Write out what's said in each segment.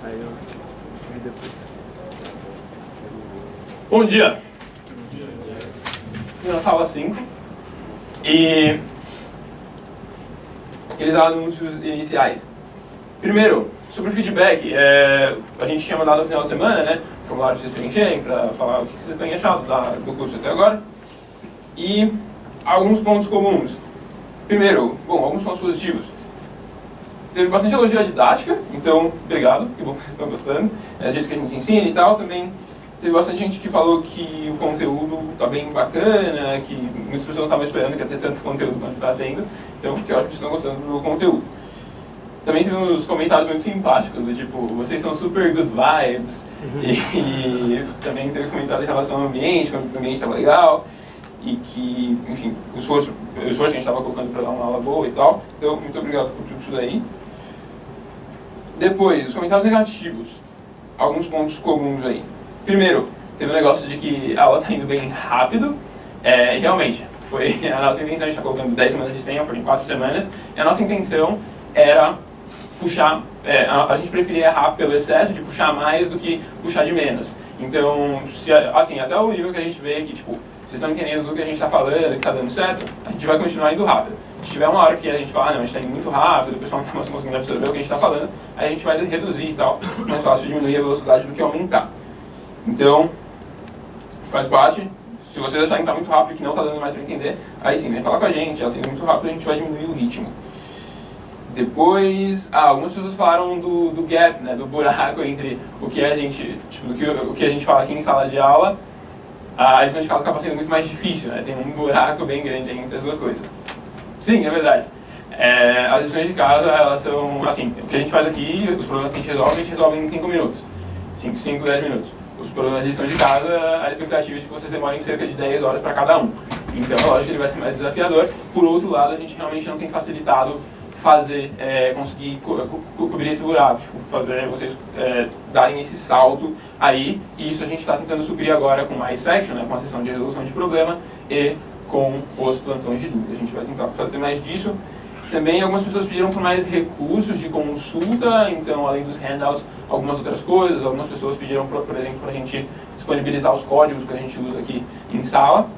Aí eu vi depois. Bom dia! Na sala 5. E aqueles anúncios iniciais. Primeiro, sobre o feedback, a gente tinha mandado no final de semana, né, o formulário que vocês preencherem para falar o que vocês têm achado do curso até agora. E alguns pontos comuns. Primeiro, alguns pontos positivos. Teve bastante elogio à didática, então, obrigado, que bom que vocês estão gostando. É o jeito que a gente ensina e tal. Também teve bastante gente que falou que o conteúdo está bem bacana, que muitas pessoas não estavam esperando que ia ter tanto conteúdo quanto está tendo. Então, que eu acho que vocês estão gostando do conteúdo. Também teve uns comentários muito simpáticos, do tipo, vocês são super good vibes. E também teve comentário em relação ao ambiente, que o ambiente estava legal. E que, enfim, o esforço que a gente estava colocando para dar uma aula boa e tal. Então, muito obrigado por tudo isso daí. Depois, os comentários negativos. Alguns pontos comuns aí. Primeiro, teve o negócio de que a aula está indo bem rápido. Realmente, foi a nossa intenção, a gente está colocando 10 semanas de senha, foram 4 semanas. E a nossa intenção era puxar, a gente preferia errar pelo excesso de puxar mais do que puxar de menos. Então, assim, até o nível que a gente vê que, tipo, vocês estão entendendo tudo que a gente está falando, que está dando certo, a gente vai continuar indo rápido. Se tiver uma hora que a gente fala, não, a gente está indo muito rápido, o pessoal não está mais conseguindo absorver o que a gente está falando, aí a gente vai reduzir e tal, mais fácil diminuir a velocidade do que aumentar. Então, faz parte. Se vocês acharem que está muito rápido e que não está dando mais para entender, aí sim, vem falar com a gente, ela está indo muito rápido, a gente vai diminuir o ritmo. Depois, algumas pessoas falaram do gap, né, do buraco entre o que a gente, tipo, o que a gente fala aqui em sala de aula. A lição de casa acaba sendo muito mais difícil, né? Tem um buraco bem grande entre as duas coisas. Sim, é verdade. As lições de casa, elas são, assim, o que a gente faz aqui, os problemas que a gente resolve em 5 minutos. 5, 10 minutos. Os problemas de lição de casa, a expectativa é de que vocês demorem cerca de 10 horas para cada um. Então, é lógico que ele vai ser mais desafiador. Por outro lado, a gente realmente não tem facilitado conseguir cobrir esse buraco, tipo, fazer vocês darem esse salto aí, e isso a gente está tentando suprir agora com mais section, né, com a sessão de resolução de problema e com os plantões de dúvida. A gente vai tentar fazer mais disso. Também algumas pessoas pediram por mais recursos de consulta, então além dos handouts, algumas outras coisas. Algumas pessoas pediram, por exemplo, para a gente disponibilizar os códigos que a gente usa aqui em sala.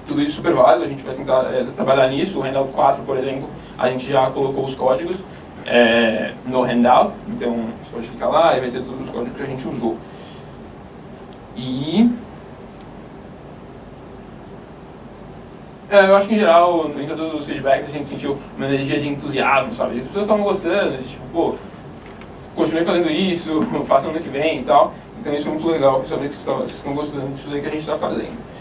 Tudo isso super válido, a gente vai tentar trabalhar nisso. O handout 4, por exemplo, a gente já colocou os códigos no handout, então você pode clicar lá e vai ter todos os códigos que a gente usou. E eu acho que em geral, em todos os feedbacks, a gente sentiu uma energia de entusiasmo, sabe? As pessoas estavam gostando, de tipo, pô, continue fazendo isso, façam ano que vem e tal. Então isso é muito legal, saber que vocês estão gostando disso daí que a gente está fazendo.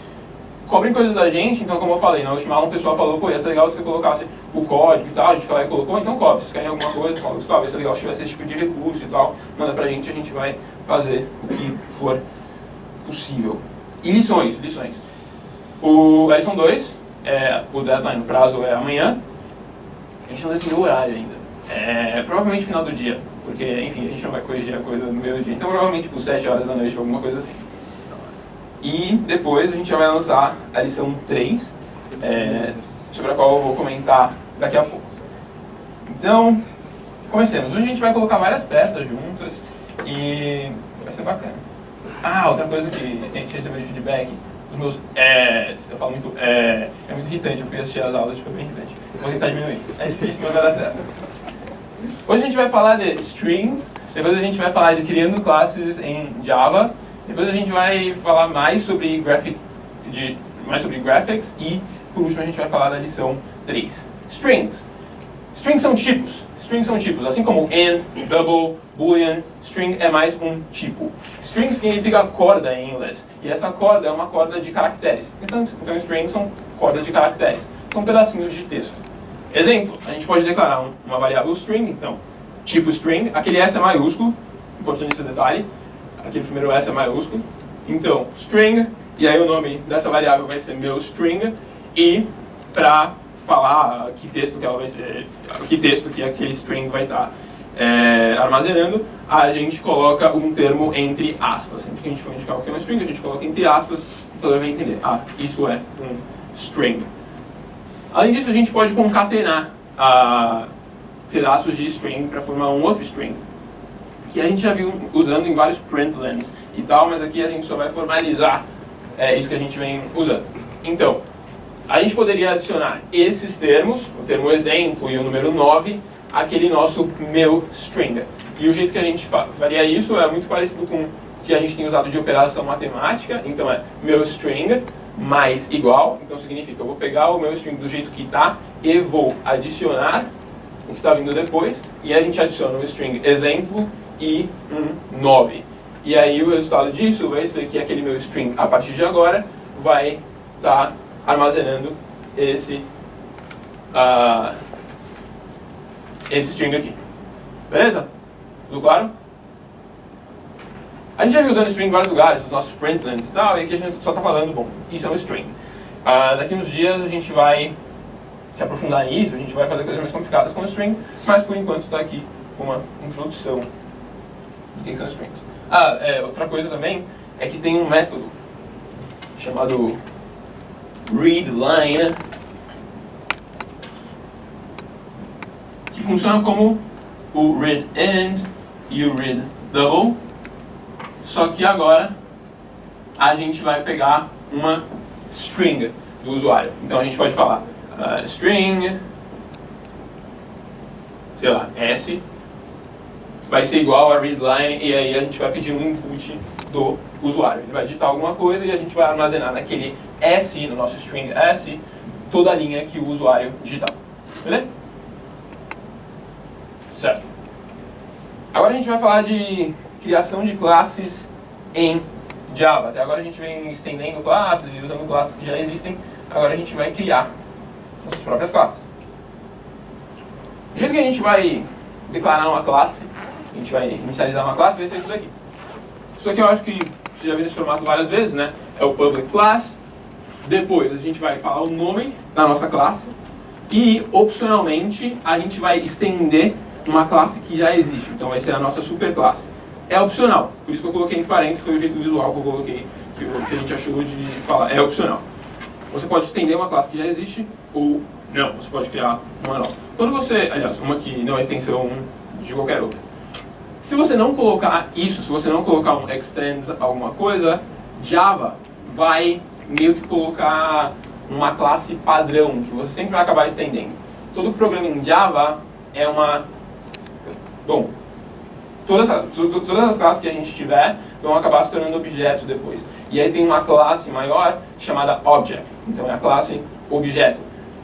Cobrem coisas da gente, então como eu falei, na última aula um pessoal falou, pô, ia ser legal se você colocasse o código e tal, a gente foi lá e colocou, então cobre. Se querem alguma coisa, fala, Gustavo, ia ser legal se tivesse esse tipo de recurso e tal, manda pra gente, a gente vai fazer o que for possível. E lições. A lição 2, o deadline, o prazo é amanhã, a gente não definiu o horário ainda. Provavelmente final do dia, porque, enfim, a gente não vai corrigir a coisa no meio do dia, então provavelmente por 7 horas da noite ou alguma coisa assim. E depois a gente já vai lançar a lição 3, sobre a qual eu vou comentar daqui a pouco. Então, comecemos. Hoje a gente vai colocar várias peças juntas e vai ser bacana. Outra coisa que a gente recebeu de feedback, os meus eu falo muito é muito irritante, eu fui assistir as aulas, tipo, é bem irritante. Vou tentar diminuir. É difícil, mas vai dar certo. Hoje a gente vai falar de strings, depois a gente vai falar de criando classes em Java, depois a gente vai falar mais sobre graphics e, por último, a gente vai falar da lição 3. Strings. Strings são tipos. Assim como int, double, boolean, string é mais um tipo. String significa corda em inglês. E essa corda é uma corda de caracteres. Então, strings são cordas de caracteres. São pedacinhos de texto. Exemplo, a gente pode declarar uma variável string, então, tipo string, aquele S é maiúsculo, importante esse detalhe. Aquele primeiro S é maiúsculo. Então, string, e aí o nome dessa variável vai ser meu string, e para falar que texto que ela vai ser, que texto que aquele string vai estar armazenando, a gente coloca um termo entre aspas. Sempre que a gente for indicar o que é uma string, a gente coloca entre aspas, então ele vai entender, isso é um string. Além disso, a gente pode concatenar pedaços de string para formar um outro string. que a gente já viu usando em vários printlns e tal, mas aqui a gente só vai formalizar isso que a gente vem usando. Então, a gente poderia adicionar esses termos, o termo exemplo e o número 9, àquele nosso meu string. E o jeito que a gente faria isso é muito parecido com o que a gente tem usado de operação matemática. Então é meu string mais igual. Então significa, eu vou pegar o meu string do jeito que está e vou adicionar o que está vindo depois. E a gente adiciona o string exemplo e um 9. E aí o resultado disso vai ser que aquele meu string, a partir de agora, vai estar armazenando esse string aqui. Beleza? Tudo claro? A gente já viu usando string em vários lugares, nos nossos printlns e tal, e aqui a gente só está falando, bom, isso é um string. Daqui uns dias a gente vai se aprofundar nisso, a gente vai fazer coisas mais complicadas com o string, mas por enquanto está aqui uma introdução do que são strings. Outra coisa também é que tem um método chamado readLine, que funciona como o readInt e o readDouble, só que agora a gente vai pegar uma string do usuário. Então a gente pode falar string, sei lá, S, vai ser igual a readLine, e aí a gente vai pedir um input do usuário. Ele vai digitar alguma coisa e a gente vai armazenar naquele S, no nosso string S, toda a linha que o usuário digitar. Beleza? Certo. Agora a gente vai falar de criação de classes em Java. Até agora a gente vem estendendo classes e usando classes que já existem. Agora a gente vai criar nossas próprias classes. O jeito que a gente vai declarar uma classe, a gente vai inicializar uma classe, vai ser isso daqui. Isso aqui eu acho que você já viu nesse formato várias vezes, né? É o public class. Depois a gente vai falar o nome da nossa classe. E, opcionalmente, a gente vai estender uma classe que já existe. Então vai ser a nossa superclasse. É opcional. Por isso que eu coloquei entre parênteses, foi o jeito visual que eu coloquei, que a gente achou de falar. É opcional. Você pode estender uma classe que já existe ou não. Você pode criar uma nova. Quando você, aliás, uma que não é extensão de qualquer outra. Se você não colocar isso, se você não colocar um extends alguma coisa, Java vai meio que colocar uma classe padrão, que você sempre vai acabar estendendo. Todo programa em Java é uma... Bom, todas as classes que a gente tiver vão acabar se tornando objetos depois. E aí tem uma classe maior chamada Object. Então é a classe objeto.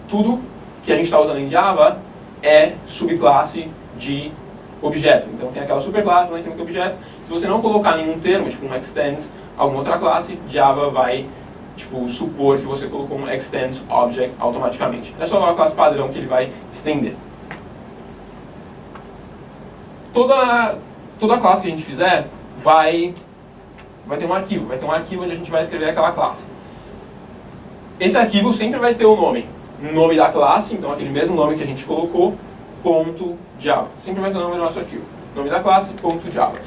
Tudo que a gente está usando em Java é subclasse de objeto. Então tem aquela superclasse lá em cima que é objeto. Se você não colocar nenhum termo, tipo um extends, alguma outra classe, Java vai supor que você colocou um extends object automaticamente. É só uma classe padrão que ele vai estender. Toda classe que a gente fizer vai ter um arquivo. Vai ter um arquivo onde a gente vai escrever aquela classe. Esse arquivo sempre vai ter o nome da classe, então aquele mesmo nome que a gente colocou, .java. Sempre vai ter o nome do nosso arquivo. Nome da classe, .java.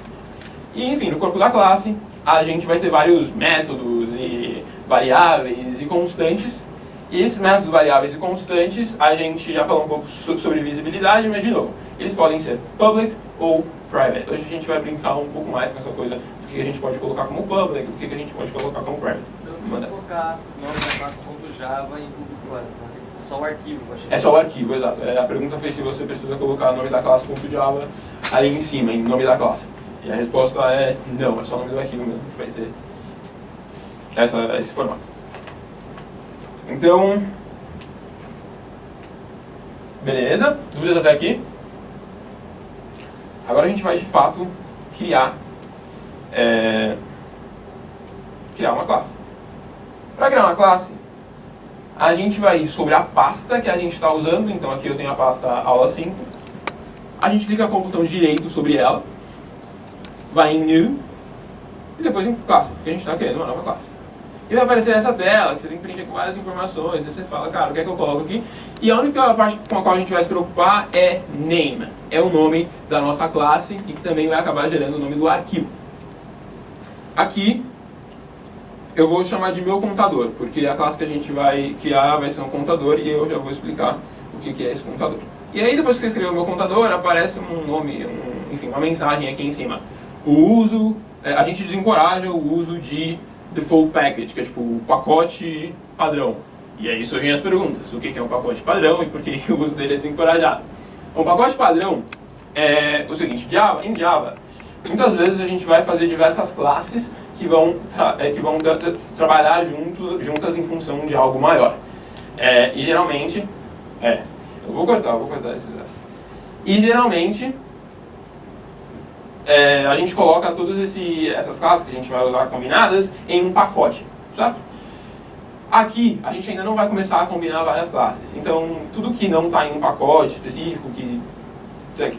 E, enfim, no corpo da classe, a gente vai ter vários métodos e variáveis e constantes. E esses métodos, variáveis e constantes, a gente já falou um pouco sobre visibilidade, mas, de novo, eles podem ser public ou private. Hoje a gente vai brincar um pouco mais com essa coisa do que a gente pode colocar como public, do que a gente pode colocar como private. Não precisa colocar nome da classe .java em public class, né? É só o arquivo. É só o arquivo, exato. A pergunta foi se você precisa colocar o nome da classe .java ali em cima, em nome da classe. E a resposta é não, é só o nome do arquivo mesmo que vai ter esse formato. Então, beleza? Dúvidas até aqui? Agora a gente vai de fato criar uma classe. Para criar uma classe, a gente vai ir sobre a pasta que a gente está usando. Então aqui eu tenho a pasta aula 5. A gente clica com o botão direito sobre ela, vai em New e depois em Classe, porque a gente está querendo uma nova classe. E vai aparecer essa tela, que você tem que preencher com várias informações. Aí você fala, cara, o que é que eu coloco aqui? E a única parte com a qual a gente vai se preocupar é Name. É o nome da nossa classe e que também vai acabar gerando o nome do arquivo. Aqui eu vou chamar de meu contador, porque a classe que a gente vai criar vai ser um contador e eu já vou explicar o que é esse contador. E aí depois que você escrever o meu contador, aparece um nome, um enfim, uma mensagem aqui em cima. O uso, a gente desencoraja o uso de default package, que é tipo o pacote padrão. E aí surgem as perguntas, o que é um pacote padrão e por que o uso dele é desencorajado. Um pacote padrão é o seguinte, em Java, muitas vezes a gente vai fazer diversas classes que vão trabalhar juntas em função de algo maior. E geralmente, eu vou cortar esses S. E geralmente, a gente coloca todas essas classes que a gente vai usar combinadas em um pacote, certo? Aqui, a gente ainda não vai começar a combinar várias classes. Então, tudo que não está em um pacote específico, que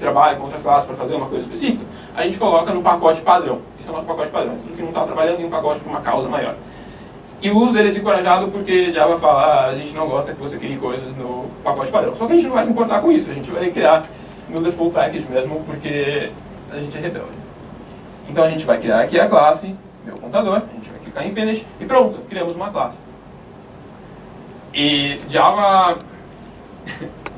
trabalha com outras classes para fazer uma coisa específica, a gente coloca no pacote padrão. Esse é o nosso pacote padrão, tudo que não está trabalhando em um pacote para uma causa maior. E o uso dele é desencorajado porque Java fala, a gente não gosta que você crie coisas no pacote padrão. Só que a gente não vai se importar com isso, a gente vai criar no default package mesmo, porque a gente é rebelde. Então a gente vai criar aqui a classe, meu contador, a gente vai clicar em Finish e pronto, criamos uma classe. E Java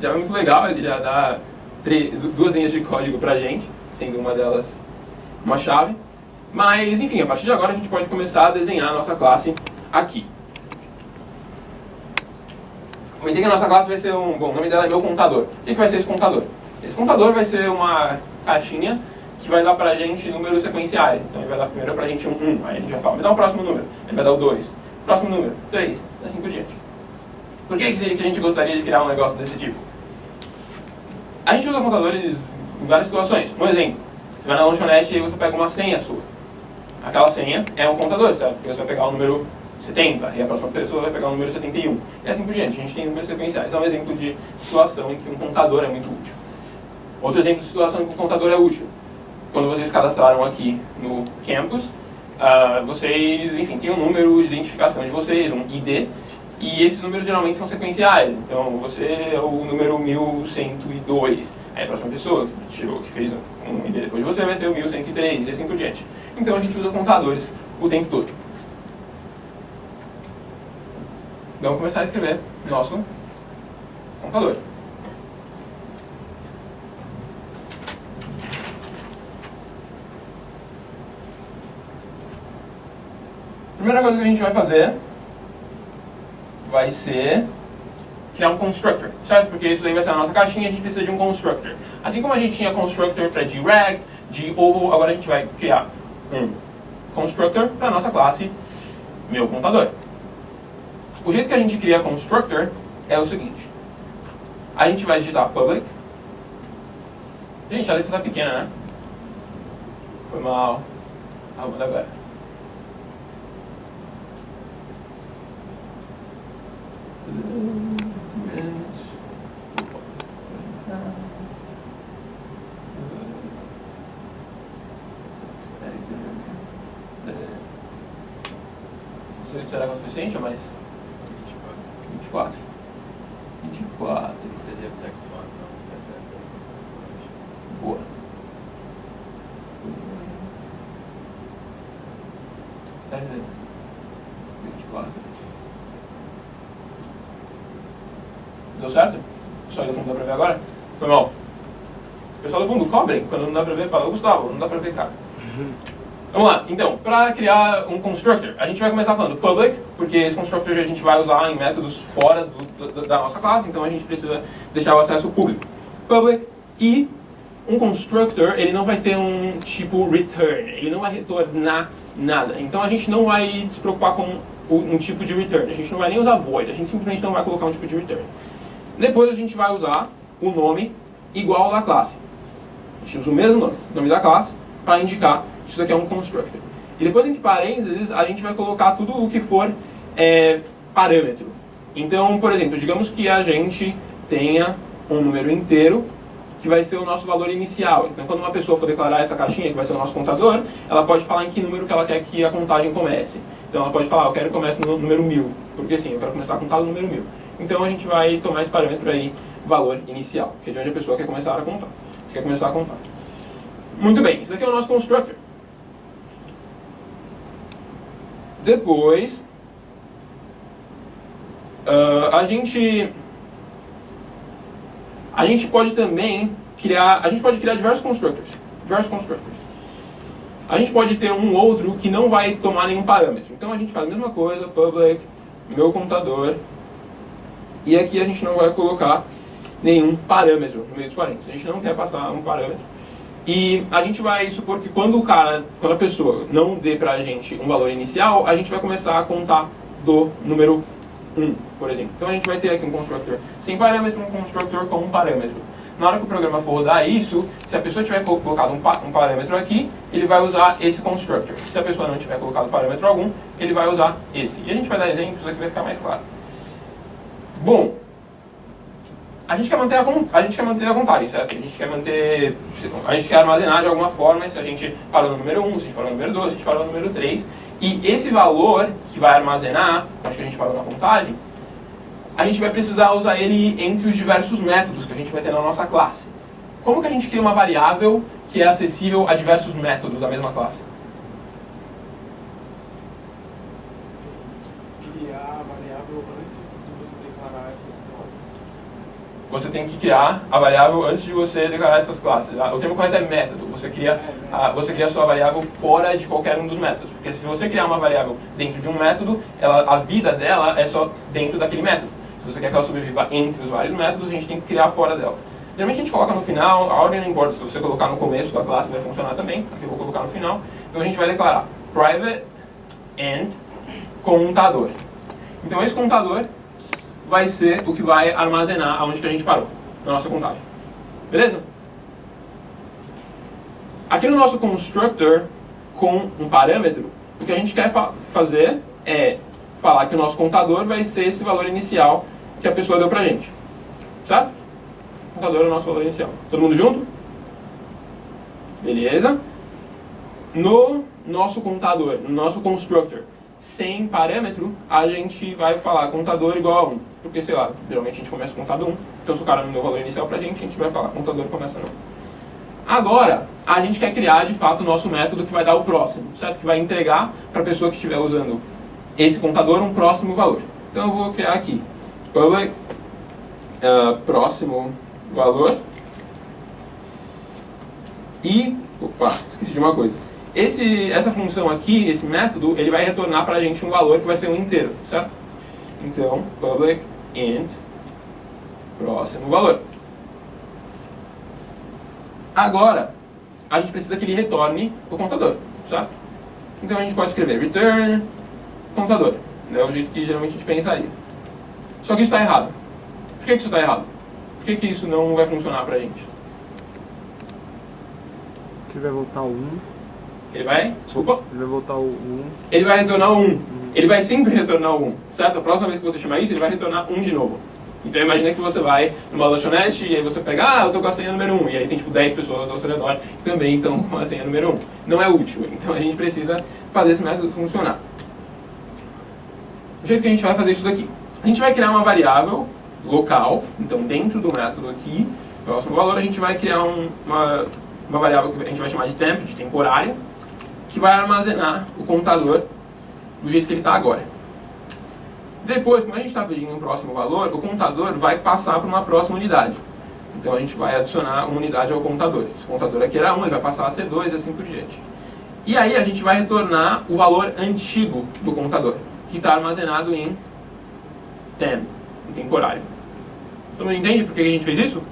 é muito legal, ele já dá 2 linhas de código pra gente, sendo uma delas uma chave. Mas, enfim, a partir de agora a gente pode começar a desenhar a nossa classe aqui. Comentei que a nossa classe vai ser o nome dela é meu contador. O que vai ser esse contador? Esse contador vai ser uma caixinha que vai dar pra gente números sequenciais. Então ele vai dar primeiro pra gente um 1, aí a gente vai falar, me dá o próximo número. Ele vai dar o 2, próximo número, 3, e assim por diante. Por que a gente gostaria de criar um negócio desse tipo? A gente usa contadores em várias situações. Um exemplo, você vai na lanchonete e você pega uma senha sua. Aquela senha é um contador, certo? Porque você vai pegar o número 70 e a próxima pessoa vai pegar o número 71. E assim por diante. A gente tem números sequenciais. É um exemplo de situação em que um contador é muito útil. Outro exemplo de situação em que um contador é útil. Quando vocês cadastraram aqui no campus, vocês, enfim, tem um número de identificação de vocês, um ID, e esses números geralmente são sequenciais. Então, você é o número 1102. Aí a próxima pessoa que fez um ID depois de você vai ser o 1103 e assim por diante. Então, a gente usa contadores o tempo todo. Então, vamos começar a escrever nosso contador. A primeira coisa que a gente vai fazer vai ser criar um constructor, certo? Porque isso daí vai ser a nossa caixinha, a gente precisa de um constructor. Assim como a gente tinha constructor para greg, govo, agora a gente vai criar um constructor para a nossa classe, meu contador. O jeito que a gente cria constructor é o seguinte. A gente vai digitar public. Gente, a letra está pequena, né? Foi mal. Arrumando agora. Será que é o suficiente ou mais? 24. 24. Seria text font, não. Boa. É, 24. Deu certo? O pessoal do fundo dá pra ver agora? Foi mal. O pessoal do fundo, cobrem. Quando não dá pra ver, fala, Gustavo, não dá pra ver, cara. Vamos lá, então, para criar um constructor, a gente vai começar falando public, porque esse constructor a gente vai usar em métodos fora da nossa classe, então a gente precisa deixar o acesso público. Public, e um constructor, ele não vai ter um tipo return, ele não vai retornar nada. Então a gente não vai se preocupar com um tipo de return, a gente não vai nem usar void, a gente simplesmente não vai colocar um tipo de return. Depois a gente vai usar o nome igual ao da classe. A gente usa o mesmo nome da classe, para indicar que isso daqui é um constructor. E depois, entre parênteses, a gente vai colocar tudo o que for parâmetro. Então, por exemplo, digamos que a gente tenha um número inteiro que vai ser o nosso valor inicial. Então, quando uma pessoa for declarar essa caixinha, que vai ser o nosso contador, ela pode falar em que número que ela quer que a contagem comece. Então, ela pode falar, eu quero que comece no número 1000, porque assim, eu quero começar a contar no número 1000. Então, a gente vai tomar esse parâmetro aí, valor inicial, que é de onde a pessoa quer começar a contar. Muito bem, esse daqui é o nosso constructor. Depois, a gente pode também criar, diversos constructors. diversos constructors. A gente pode ter um outro que não vai tomar nenhum parâmetro. Então a gente faz a mesma coisa, public, meu computador, e aqui a gente não vai colocar nenhum parâmetro no meio dos parênteses. A gente não quer passar um parâmetro. E a gente vai supor que quando a pessoa não dê pra gente um valor inicial, a gente vai começar a contar do número 1, por exemplo. Então a gente vai ter aqui um constructor sem parâmetro, um constructor com um parâmetro. Na hora que o programa for rodar isso, se a pessoa tiver colocado um parâmetro aqui, ele vai usar esse constructor. Se a pessoa não tiver colocado parâmetro algum, ele vai usar esse. E a gente vai dar exemplos, aqui vai ficar mais claro. Bom, a gente quer manter a contagem, certo? A gente quer armazenar de alguma forma, se a gente parou no número 1, se a gente parou no número 2, se a gente parou no número 3. E esse valor que vai armazenar, acho que a gente parou na contagem, a gente vai precisar usar ele entre os diversos métodos que a gente vai ter na nossa classe. Como que a gente cria uma variável que é acessível a diversos métodos da mesma classe? Criar a variável antes de você declarar essas classes. Você tem que criar a variável antes de você declarar essas classes. O termo correto é método. Você cria a sua variável fora de qualquer um dos métodos. Porque se você criar uma variável dentro de um método, a vida dela é só dentro daquele método. Se você quer que ela sobreviva entre os vários métodos, a gente tem que criar fora dela. Geralmente a gente coloca no final, a ordem não importa. Se você colocar no começo da classe vai funcionar também. Aqui eu vou colocar no final. Então a gente vai declarar private and contador. Então esse contador vai ser o que vai armazenar aonde que a gente parou, na nossa contagem. Beleza? Aqui no nosso constructor com um parâmetro, o que a gente quer fazer é falar que o nosso contador vai ser esse valor inicial que a pessoa deu pra gente. Certo? O contador é o nosso valor inicial. Todo mundo junto? Beleza? No nosso contador, no nosso constructor, sem parâmetro, a gente vai falar contador igual a 1. Porque, sei lá, geralmente a gente começa com contador 1. Então, se o cara não deu o valor inicial pra gente, a gente vai falar contador começa no 1. Agora, a gente quer criar, de fato, o nosso método que vai dar o próximo, certo? Que vai entregar para a pessoa que estiver usando esse contador um próximo valor. Então, eu vou criar aqui public próximo valor. E, opa, esqueci de uma coisa. Essa função aqui, esse método, ele vai retornar para a gente um valor que vai ser um inteiro, certo? Então, public int próximo valor. Agora, a gente precisa que ele retorne o contador, certo? Então a gente pode escrever return contador, né? O jeito que geralmente a gente pensaria. Só que isso está errado. Por que isso está errado? Por que isso não vai funcionar para a gente? Ele vai voltar o 1. Ele vai? Desculpa? Ele vai voltar o 1. Ele vai retornar o 1. Ele vai sempre retornar o 1, certo? A próxima vez que você chamar isso, ele vai retornar 1 de novo. Então imagina que você vai numa lanchonete e aí você pega, eu tô com a senha número 1. E aí tem tipo 10 pessoas ao seu redor que também estão com a senha número 1. Não é útil, então a gente precisa fazer esse método funcionar. O jeito que a gente vai fazer isso daqui. A gente vai criar uma variável local, então dentro do método aqui, próximo valor, a gente vai criar uma variável que a gente vai chamar de temp, de temporária, que vai armazenar o contador do jeito que ele está agora. Depois, como a gente está pedindo um próximo valor, o contador vai passar para uma próxima unidade. Então a gente vai adicionar uma unidade ao contador. Se o contador aqui era 1, ele vai passar a ser 2 e assim por diante. E aí a gente vai retornar o valor antigo do contador, que está armazenado em temp, em temporário. Todo mundo entende por que a gente fez isso?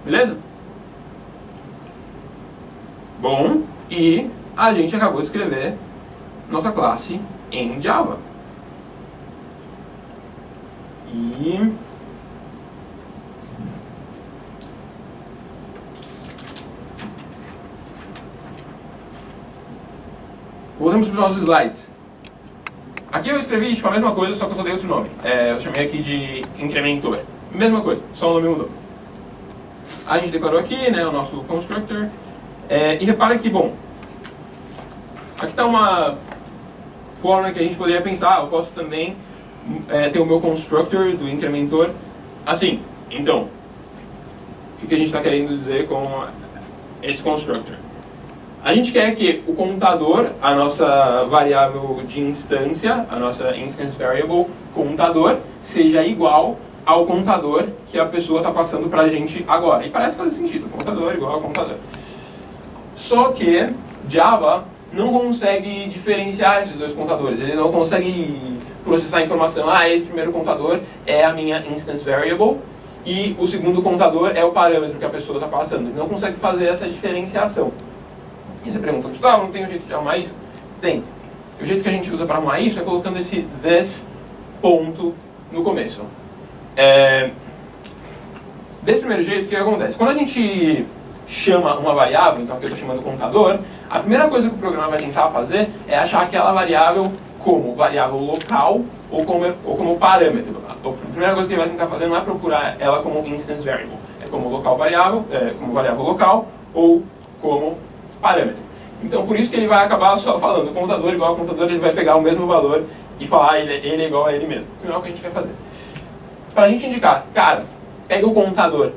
Beleza? Bom, e a gente acabou de escrever nossa classe em Java. E voltamos para os nossos slides. Aqui eu escrevi tipo, a mesma coisa, só que eu só dei outro nome. Eu chamei aqui de incrementor. Mesma coisa, só o nome mudou. A gente declarou aqui, né, o nosso constructor. E repara que, bom, aqui está uma forma que a gente poderia pensar. Eu posso também ter o meu constructor do incrementor assim. Então, o que a gente está querendo dizer com esse constructor? A gente quer que o contador, a nossa variável de instância, a nossa instance variable contador, seja igual ao contador que a pessoa está passando para a gente agora. E parece fazer sentido, contador igual ao contador. Só que Java não consegue diferenciar esses dois contadores. Ele não consegue processar a informação. Ah, esse primeiro contador é a minha instance variable e o segundo contador é o parâmetro que a pessoa está passando. Ele não consegue fazer essa diferenciação. E você pergunta, Gustavo, não tem um jeito de arrumar isso? Tem. O jeito que a gente usa para arrumar isso é colocando esse this ponto no começo. Desse primeiro jeito, o que acontece? Quando a gente chama uma variável, então aqui eu estou chamando contador, a primeira coisa que o programa vai tentar fazer é achar aquela variável como variável local ou como parâmetro. A primeira coisa que ele vai tentar fazer não é procurar ela como instance variable, é como local variável, como variável local ou como parâmetro. Então por isso que ele vai acabar só falando contador igual a contador, ele vai pegar o mesmo valor e falar ele é igual a ele mesmo, que não é o que a gente quer fazer. Para a gente indicar, cara, pega o contador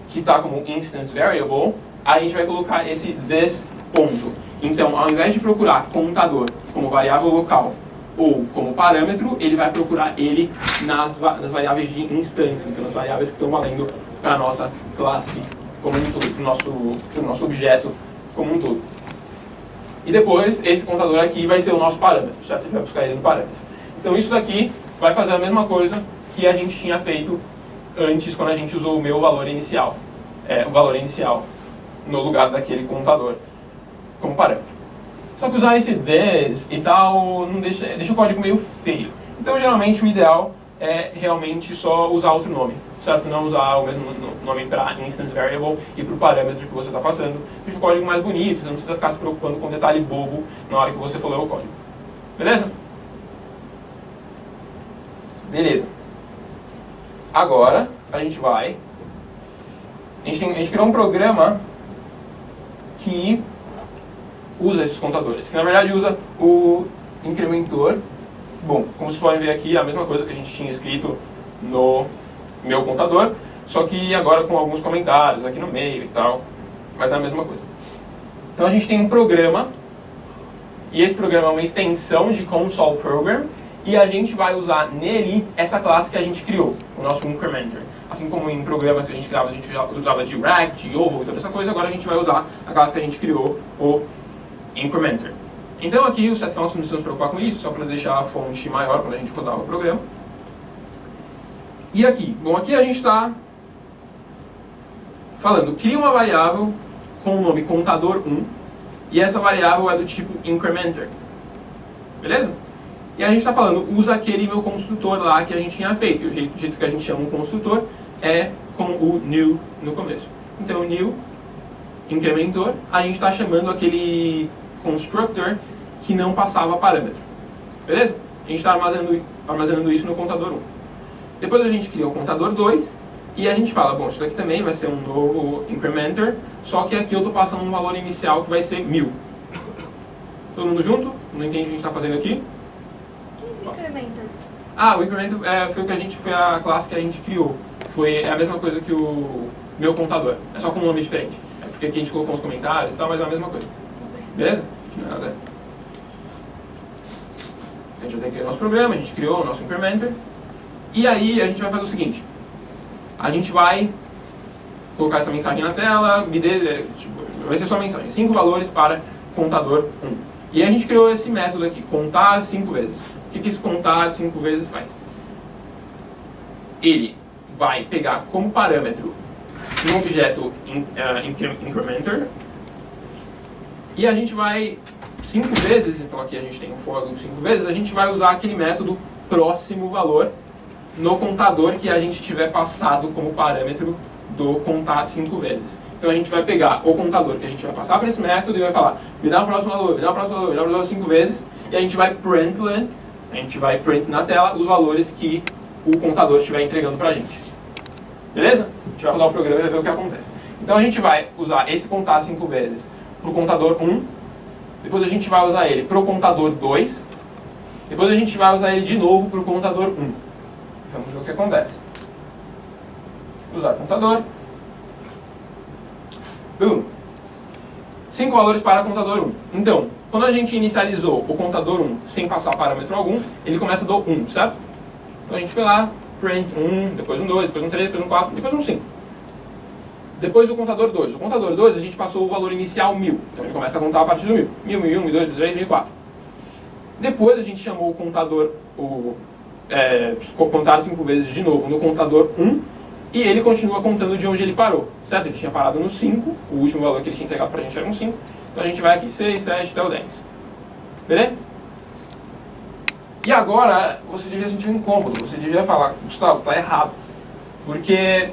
que está como instance variable, a gente vai colocar esse this ponto. Então, ao invés de procurar contador como variável local ou como parâmetro, ele vai procurar ele nas variáveis de instância, então nas variáveis que estão valendo para a nossa classe como um todo, para o nosso objeto como um todo. E depois, esse contador aqui vai ser o nosso parâmetro, certo? A gente vai buscar ele no parâmetro. Então isso daqui vai fazer a mesma coisa que a gente tinha feito antes, quando a gente usou o meu valor inicial. O valor inicial no lugar daquele contador como parâmetro. Só que usar esse this e tal não deixa o código meio feio. Então geralmente o ideal é realmente só usar outro nome, certo? Não usar o mesmo nome para instance variable e para o parâmetro que você está passando. Deixa o código mais bonito, você não precisa ficar se preocupando com detalhe bobo na hora que você for ler o código. Beleza? Beleza. Agora a gente vai... A gente criou um programa que usa esses contadores, que na verdade usa o incrementor. Bom, como vocês podem ver aqui, é a mesma coisa que a gente tinha escrito no meu contador, só que agora com alguns comentários aqui no meio e tal, mas é a mesma coisa. Então a gente tem um programa, e esse programa é uma extensão de console program, e a gente vai usar nele essa classe que a gente criou, o nosso incrementer. Assim como em programas que a gente criava, a gente já usava de Direct, de Ovo e toda essa coisa, agora a gente vai usar a classe que a gente criou, o incrementer. Então aqui o setFunction não precisa se preocupar com isso, só para deixar a fonte maior quando a gente rodava o programa. E aqui? Bom, aqui a gente está falando, cria uma variável com o nome contador1, e essa variável é do tipo incrementer. Beleza? E a gente está falando, usa aquele meu construtor lá que a gente tinha feito. E o jeito que a gente chama um construtor é com o new no começo. Então o new, incrementor, a gente está chamando aquele constructor que não passava parâmetro. Beleza? A gente está armazenando isso no contador 1. Depois a gente cria o contador 2 e a gente fala, bom, isso daqui também vai ser um novo incrementer, só que aqui eu estou passando um valor inicial que vai ser 1000. Todo mundo junto? Não entende o que a gente está fazendo aqui? Incrementer. O incremento foi a classe que a gente criou. É a mesma coisa que o meu contador. É só com um nome diferente. É porque aqui a gente colocou uns comentários e tal, mas é a mesma coisa. Beleza? Nada. A gente já tem aqui o nosso programa, a gente criou o nosso incrementer. E aí a gente vai fazer o seguinte. A gente vai colocar essa mensagem na tela, vai ser só uma mensagem. 5 valores para contador 1. E a gente criou esse método aqui, contar 5 vezes. O que esse contar 5 vezes faz? Ele vai pegar como parâmetro um objeto incrementer e a gente vai 5 vezes, então aqui a gente tem um for loop 5 vezes, a gente vai usar aquele método próximo valor no contador que a gente tiver passado como parâmetro do contar 5 vezes. Então a gente vai pegar o contador que a gente vai passar para esse método e vai falar, me dá o próximo valor, me dá o próximo valor, me dá o próximo valor 5 vezes, e a gente vai print na tela os valores que o contador estiver entregando para a gente. Beleza? A gente vai rodar o programa e vai ver o que acontece. Então a gente vai usar esse contar 5 vezes para o contador 1, depois a gente vai usar ele para o contador 2, depois a gente vai usar ele de novo para o contador 1. Vamos ver o que acontece. Usar contador. 5 valores para contador 1. Então, quando a gente inicializou o contador 1 sem passar parâmetro algum, ele começa do 1, certo? Então a gente foi lá, print 1, depois um 2, depois um 3, depois um 4, depois um 5. Depois o contador 2. O contador 2 a gente passou o valor inicial 1000. Então ele começa a contar a partir do 1000. 1000, 1001, 1002, 1003, 1004. Depois a gente chamou o contador, contar 5 vezes de novo no contador 1. E ele continua contando de onde ele parou, certo? Ele tinha parado no 5, o último valor que ele tinha entregado pra gente era um 5. Então a gente vai aqui 6, 7 até o 10. Beleza? E agora você devia sentir um incômodo, você devia falar, Gustavo, tá errado. Porque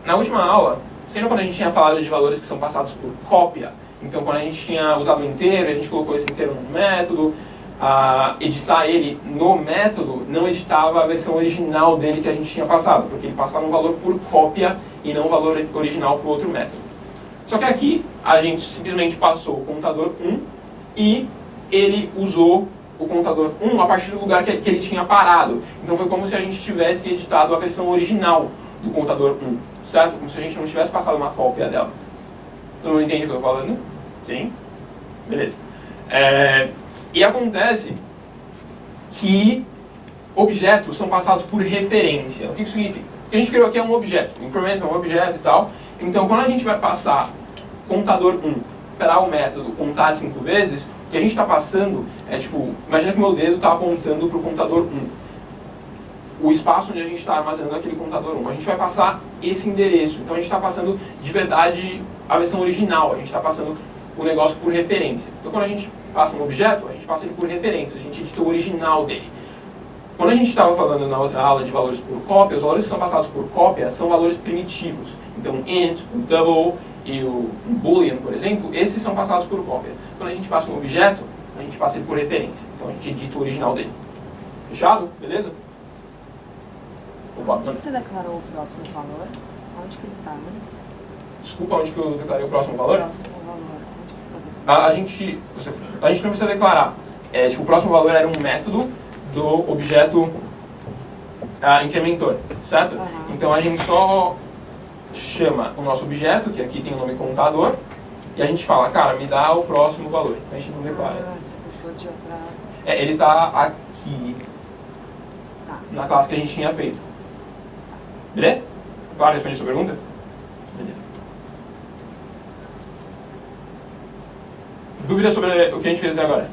na última aula, sempre quando a gente tinha falado de valores que são passados por cópia, então quando a gente tinha usado o inteiro, a gente colocou esse inteiro no método, editar ele no método não editava a versão original dele que a gente tinha passado, porque ele passava um valor por cópia e não o valor original para o outro método. Só que aqui a gente simplesmente passou o contador 1 e ele usou o contador 1 a partir do lugar que ele tinha parado. Então foi como se a gente tivesse editado a versão original do contador 1, certo? Como se a gente não tivesse passado uma cópia dela. Todo mundo entende o que eu estou falando? Sim? Beleza. E acontece que objetos são passados por referência. O que isso significa? O que a gente criou aqui é um objeto. O increment é um objeto e tal. Então, quando a gente vai passar contador 1 para o método contar 5 vezes, o que a gente está passando é tipo, imagina que meu dedo está apontando para o contador 1. O espaço onde a gente está armazenando aquele contador 1. A gente vai passar esse endereço. Então, a gente está passando de verdade a versão original. A gente está passando o negócio por referência. Então, quando a gente passa um objeto, a gente passa ele por referência, a gente edita o original dele. Quando a gente estava falando na outra aula de valores por cópia, os valores que são passados por cópia são valores primitivos. Então, int, o double e o boolean, por exemplo, esses são passados por cópia. Quando a gente passa um objeto, a gente passa ele por referência. Então, a gente edita o original dele. Fechado? Beleza? Opa, Onde que você declarou o próximo valor? Onde que ele está antes? Desculpa, onde que eu declarei o próximo valor? Próximo valor. Onde que está? A gente não precisa declarar. O próximo valor era um método do objeto incrementor, certo? Uhum. Então a gente só chama o nosso objeto, que aqui tem o nome contador, e a gente fala, cara, me dá o próximo valor. Então a gente não declara. Você puxou de outra... Ele está aqui, Tá. na classe que a gente tinha feito. Beleza? Claro, respondi a sua pergunta? Beleza. Dúvida sobre o que a gente fez até agora?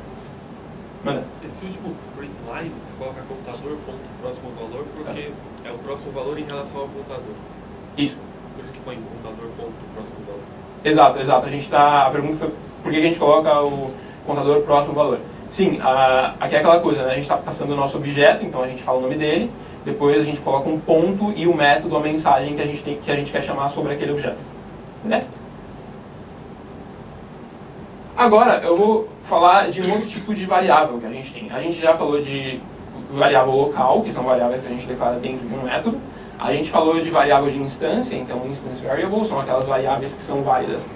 Manda. Esse último print line, você coloca contador ponto próximo valor, porque é o próximo valor em relação ao contador. Isso. Por isso que põe contador ponto próximo valor. Exato, exato. A pergunta foi por que a gente coloca o contador próximo valor. Sim, aqui é aquela coisa, né? A gente está passando o nosso objeto, então a gente fala o nome dele, depois a gente coloca um ponto e o método, a mensagem que a gente quer chamar sobre aquele objeto. Né? Agora eu vou falar de um outro tipo de variável que a gente tem. A gente já falou de variável local, que são variáveis que a gente declara dentro de um método. A gente falou de variável de instância, então instance variable são aquelas variáveis que são válidas,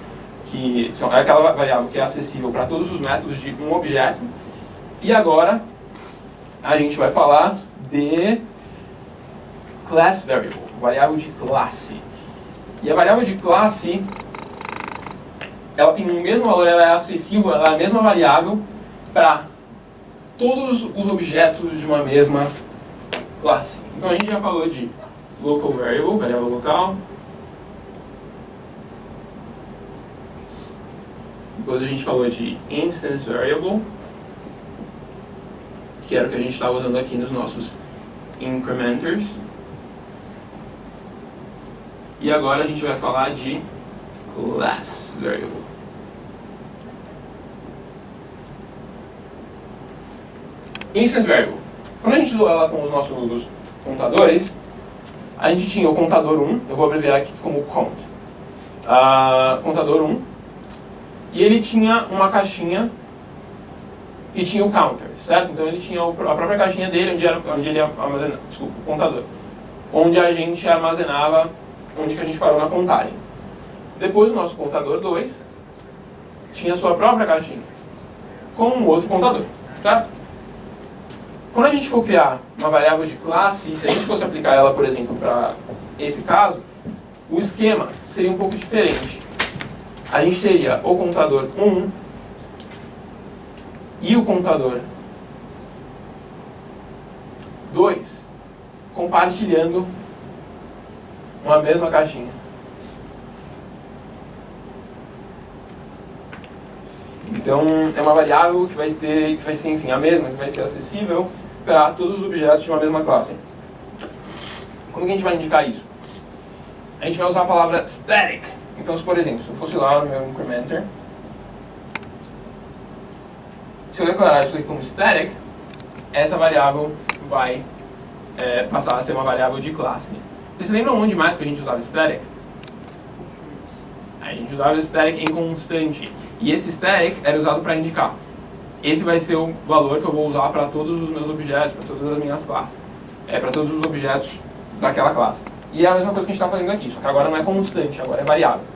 é aquela variável que é acessível para todos os métodos de um objeto. E agora a gente vai falar de class variable, variável de classe. E a variável de classe, ela tem o mesmo valor, ela é acessível, ela é a mesma variável para todos os objetos de uma mesma classe. Então a gente já falou de local variable, variável local. Depois a gente falou de instance variable, que era o que a gente estava usando aqui nos nossos incrementers. E agora a gente vai falar de class variable. Instance variable. Quando a gente usou ela com os nossos contadores, a gente tinha o contador 1, eu vou abreviar aqui como count. Contador 1, e ele tinha uma caixinha que tinha o counter, certo? Então ele tinha a própria caixinha dele, onde ele armazenava, desculpa, o contador. Onde a gente armazenava onde que a gente parou na contagem. Depois o nosso contador 2 tinha a sua própria caixinha, com um outro contador, certo? Quando a gente for criar uma variável de classe, se a gente fosse aplicar ela, por exemplo, para esse caso, o esquema seria um pouco diferente. A gente teria o contador 1 e o contador 2 compartilhando uma mesma caixinha. Então, é uma variável que vai ser, enfim, a mesma, que vai ser acessível para todos os objetos de uma mesma classe. Como que a gente vai indicar isso? A gente vai usar a palavra static. Então, se por exemplo, se eu fosse lá no meu incrementer, se eu declarar isso aqui como static, essa variável vai passar a ser uma variável de classe. Vocês lembram onde mais que a gente usava static? A gente usava static em constante. E esse static era usado para indicar. Esse vai ser o valor que eu vou usar para todos os meus objetos, para todas as minhas classes. Para todos os objetos daquela classe. E é a mesma coisa que a gente está fazendo aqui, só que agora não é constante, agora é variável.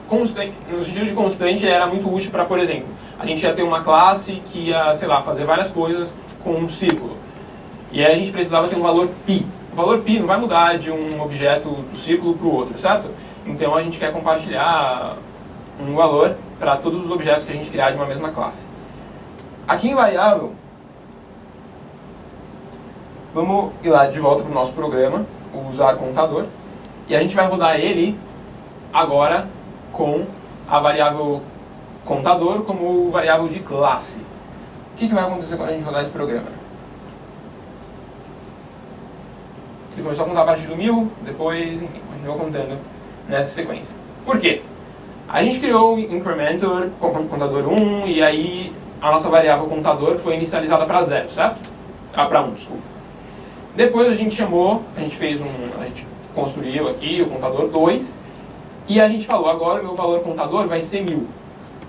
Constante, no sentido de constante, era muito útil para, por exemplo, a gente ia ter uma classe que ia, sei lá, fazer várias coisas com um círculo. E aí a gente precisava ter um valor π. O valor π não vai mudar de um objeto do círculo para o outro, certo? Então a gente quer compartilhar um valor para todos os objetos que a gente criar de uma mesma classe. Aqui em variável, vamos ir lá de volta para o nosso programa, usar contador, e a gente vai rodar ele agora com a variável contador como variável de classe. O que vai acontecer quando a gente rodar esse programa? Ele começou a contar a partir do 1000, depois, enfim, continuou contando nessa sequência. Por quê? A gente criou o incrementer com contador 1 e aí a nossa variável contador foi inicializada para 0, certo? Para 1, desculpa. Depois a gente construiu aqui o contador 2 e a gente falou, agora o meu valor contador vai ser 1000.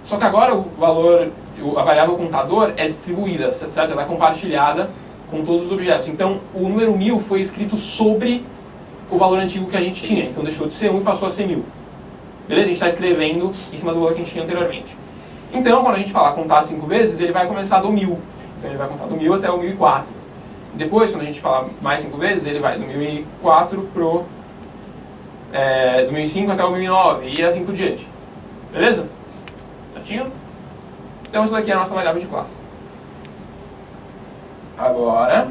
Só que agora a variável contador é distribuída, certo? Ela é compartilhada com todos os objetos. Então o número 1000 foi escrito sobre o valor antigo que a gente tinha. Então deixou de ser 1 e passou a ser 1000. Beleza? A gente está escrevendo em cima do valor que a gente tinha anteriormente. Então quando a gente falar contar 5 vezes, ele vai começar do 1000. Então ele vai contar do 1000 até o 1004. Depois, quando a gente falar mais 5 vezes, ele vai do 1004 do 1005 até o 1009 e assim por diante. Beleza? Certinho? Então isso daqui é a nossa variável de classe. Agora,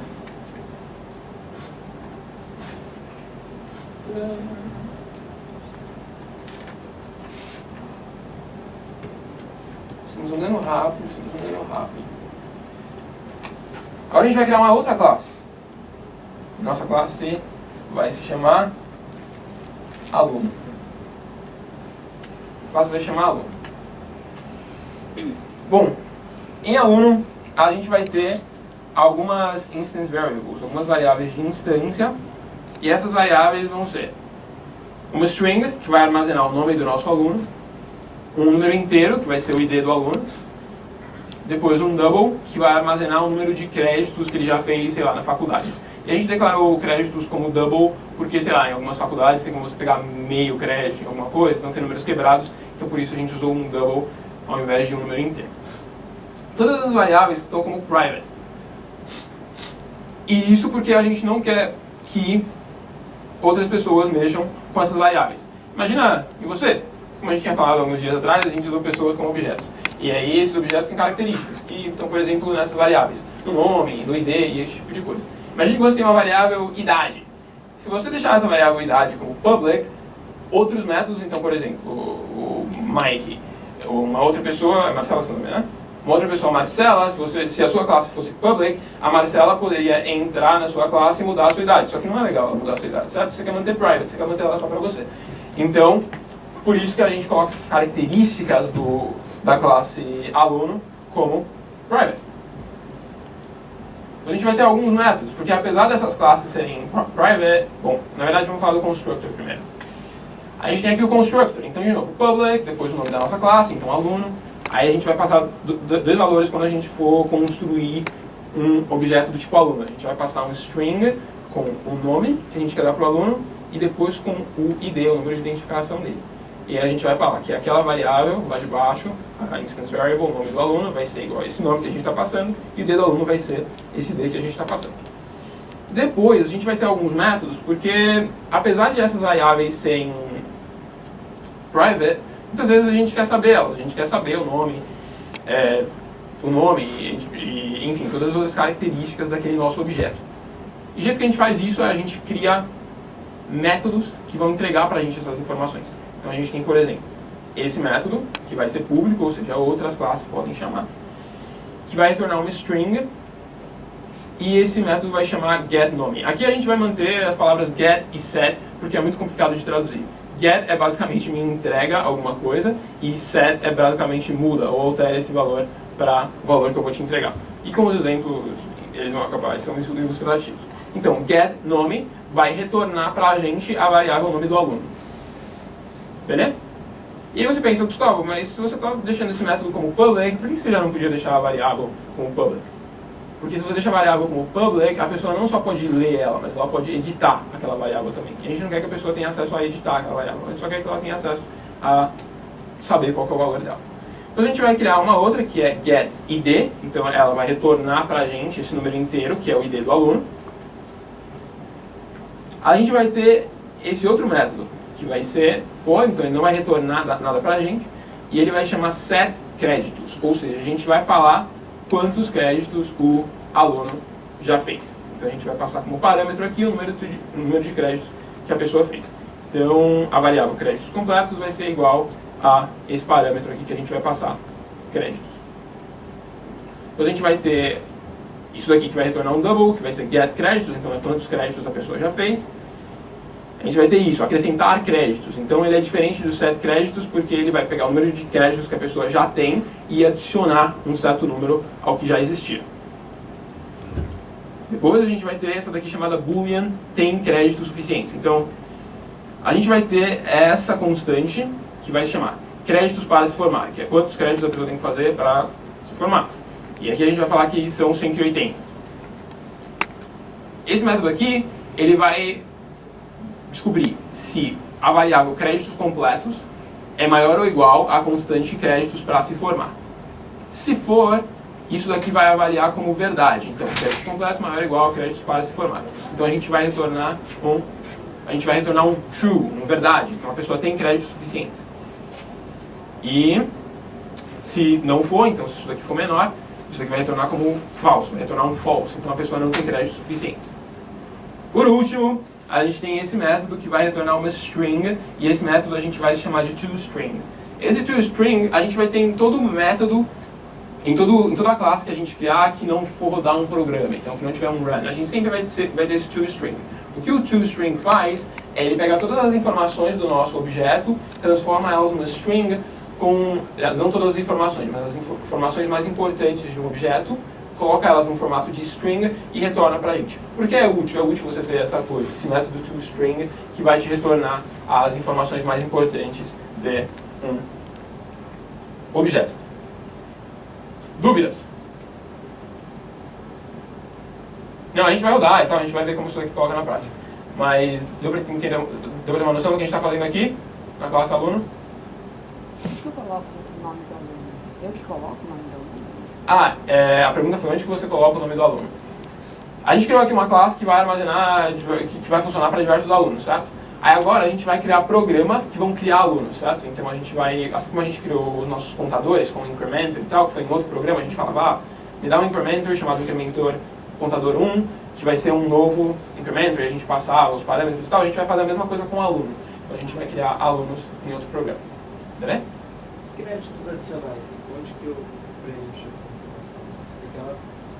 estamos andando rápido. Agora a gente vai criar uma outra classe. Nossa classe vai se chamar aluno. A classe vai se chamar aluno. Bom, em aluno a gente vai ter algumas instance variables, algumas variáveis de instância, e essas variáveis vão ser uma string, que vai armazenar o nome do nosso aluno, um número inteiro, que vai ser o ID do aluno, depois um double, que vai armazenar o número de créditos que ele já fez, sei lá, na faculdade. E a gente declarou créditos como double porque, sei lá, em algumas faculdades tem como você pegar meio crédito em alguma coisa, então tem números quebrados, então por isso a gente usou um double ao invés de um número inteiro. Todas as variáveis estão como private. E isso porque a gente não quer que outras pessoas mexam com essas variáveis. Imagina, e você? Como a gente tinha falado alguns dias atrás, a gente usou pessoas como objetos. E aí esses objetos têm características, que estão, por exemplo, nessas variáveis. No nome, no ID e esse tipo de coisa. Imagina que você tem uma variável idade. Se você deixar essa variável idade como public, outros métodos, então, por exemplo, o Mike, uma outra pessoa, Marcela, seu nome, né? Uma outra pessoa, Marcela, se a sua classe fosse public, a Marcela poderia entrar na sua classe e mudar a sua idade. Só que não é legal ela mudar a sua idade, certo? Você quer manter private, você quer manter ela só para você. Então, por isso que a gente coloca essas características da classe aluno como private. Então a gente vai ter alguns métodos, porque apesar dessas classes serem private, bom, na verdade vamos falar do constructor primeiro. A gente tem aqui o constructor, então de novo, public, depois o nome da nossa classe, então aluno. Aí a gente vai passar dois valores quando a gente for construir um objeto do tipo aluno. A gente vai passar um string com o nome que a gente quer dar para o aluno e depois com o ID, o número de identificação dele. E aí a gente vai falar que aquela variável lá de baixo, a instance variable, o nome do aluno, vai ser igual a esse nome que a gente está passando e o ID do aluno vai ser esse ID que a gente está passando. Depois a gente vai ter alguns métodos, porque apesar de essas variáveis serem private, muitas vezes a gente quer saber elas, a gente quer saber o nome e enfim, todas as outras características daquele nosso objeto. E o jeito que a gente faz isso é a gente cria métodos que vão entregar para a gente essas informações. Então a gente tem, por exemplo, esse método, que vai ser público, ou seja, outras classes podem chamar, que vai retornar uma string, e esse método vai chamar getNome. Aqui a gente vai manter as palavras get e set, porque é muito complicado de traduzir. Get é basicamente me entrega alguma coisa, e set é basicamente muda ou altera esse valor para o valor que eu vou te entregar. E com os exemplos, eles vão acabar, eles são ilustrativos. Então, getNome vai retornar para a gente a variável nome do aluno. Beleza? E aí você pensa, Gustavo, mas se você está deixando esse método como public, por que você já não podia deixar a variável como public? Porque se você deixa a variável como public, a pessoa não só pode ler ela, mas ela pode editar aquela variável também. E a gente não quer que a pessoa tenha acesso a editar aquela variável, a gente só quer que ela tenha acesso a saber qual que é o valor dela. Então a gente vai criar uma outra que é getID, então ela vai retornar para a gente esse número inteiro, que é o ID do aluno. A gente vai ter esse outro método, que vai ser for, então ele não vai retornar nada para a gente, e ele vai chamar setCréditos, ou seja, a gente vai falar quantos créditos o aluno já fez. Então a gente vai passar como parâmetro aqui o número de créditos que a pessoa fez. Então a variável créditos completos vai ser igual a esse parâmetro aqui que a gente vai passar créditos. Depois a gente vai ter isso daqui que vai retornar um double, que vai ser getCréditos, então é quantos créditos a pessoa já fez. A gente vai ter isso, acrescentar créditos. Então ele é diferente do setCréditos porque ele vai pegar o número de créditos que a pessoa já tem e adicionar um certo número ao que já existia. Depois a gente vai ter essa daqui chamada boolean tem créditos suficientes. Então a gente vai ter essa constante que vai se chamar créditos para se formar, que é quantos créditos a pessoa tem que fazer para se formar. E aqui a gente vai falar que são 180. Esse método aqui, ele vai descobrir se a variável créditos completos é maior ou igual à constante créditos para se formar. Se for, isso daqui vai avaliar como verdade. Então, créditos completos maior ou igual a créditos para se formar. Então a gente vai retornar um true, um verdade. Então a pessoa tem créditos suficientes. E se não for, então se isso daqui for menor, isso daqui vai retornar como falso, vai retornar um false. Então a pessoa não tem créditos suficientes. Por último, a gente tem esse método que vai retornar uma string, e esse método a gente vai chamar de toString. Esse toString a gente vai ter em todo método, em toda a classe que a gente criar que não for rodar um programa, então que não tiver um run. A gente sempre vai ter esse toString. O que o toString faz é ele pegar todas as informações do nosso objeto, transforma elas numa string com, não todas as informações, mas as informações mais importantes de um objeto, coloca elas no formato de string e retorna pra gente. Por que é útil? É útil você ter essa coisa, esse método toString que vai te retornar as informações mais importantes de um objeto. Dúvidas? Não, a gente vai rodar e tal, a gente vai ver como isso aqui coloca na prática. Mas deu pra entender, deu pra ter uma noção do que a gente está fazendo aqui, na classe aluno? Onde que eu coloco o nome do aluno? Eu que coloco o nome do aluno? A pergunta foi onde que você coloca o nome do aluno. A gente criou aqui uma classe que vai armazenar, que vai funcionar para diversos alunos, certo? Aí agora a gente vai criar programas que vão criar alunos, certo? Então a gente vai, assim como a gente criou os nossos contadores com o incrementor e tal, que foi em outro programa, a gente falava, me dá um incrementor chamado incrementor contador 1, que vai ser um novo incrementor, e a gente passar os parâmetros e tal, a gente vai fazer a mesma coisa com o aluno. Então a gente vai criar alunos em outro programa. Beleza? Créditos adicionais, onde que eu preencho essa informação? Porque ela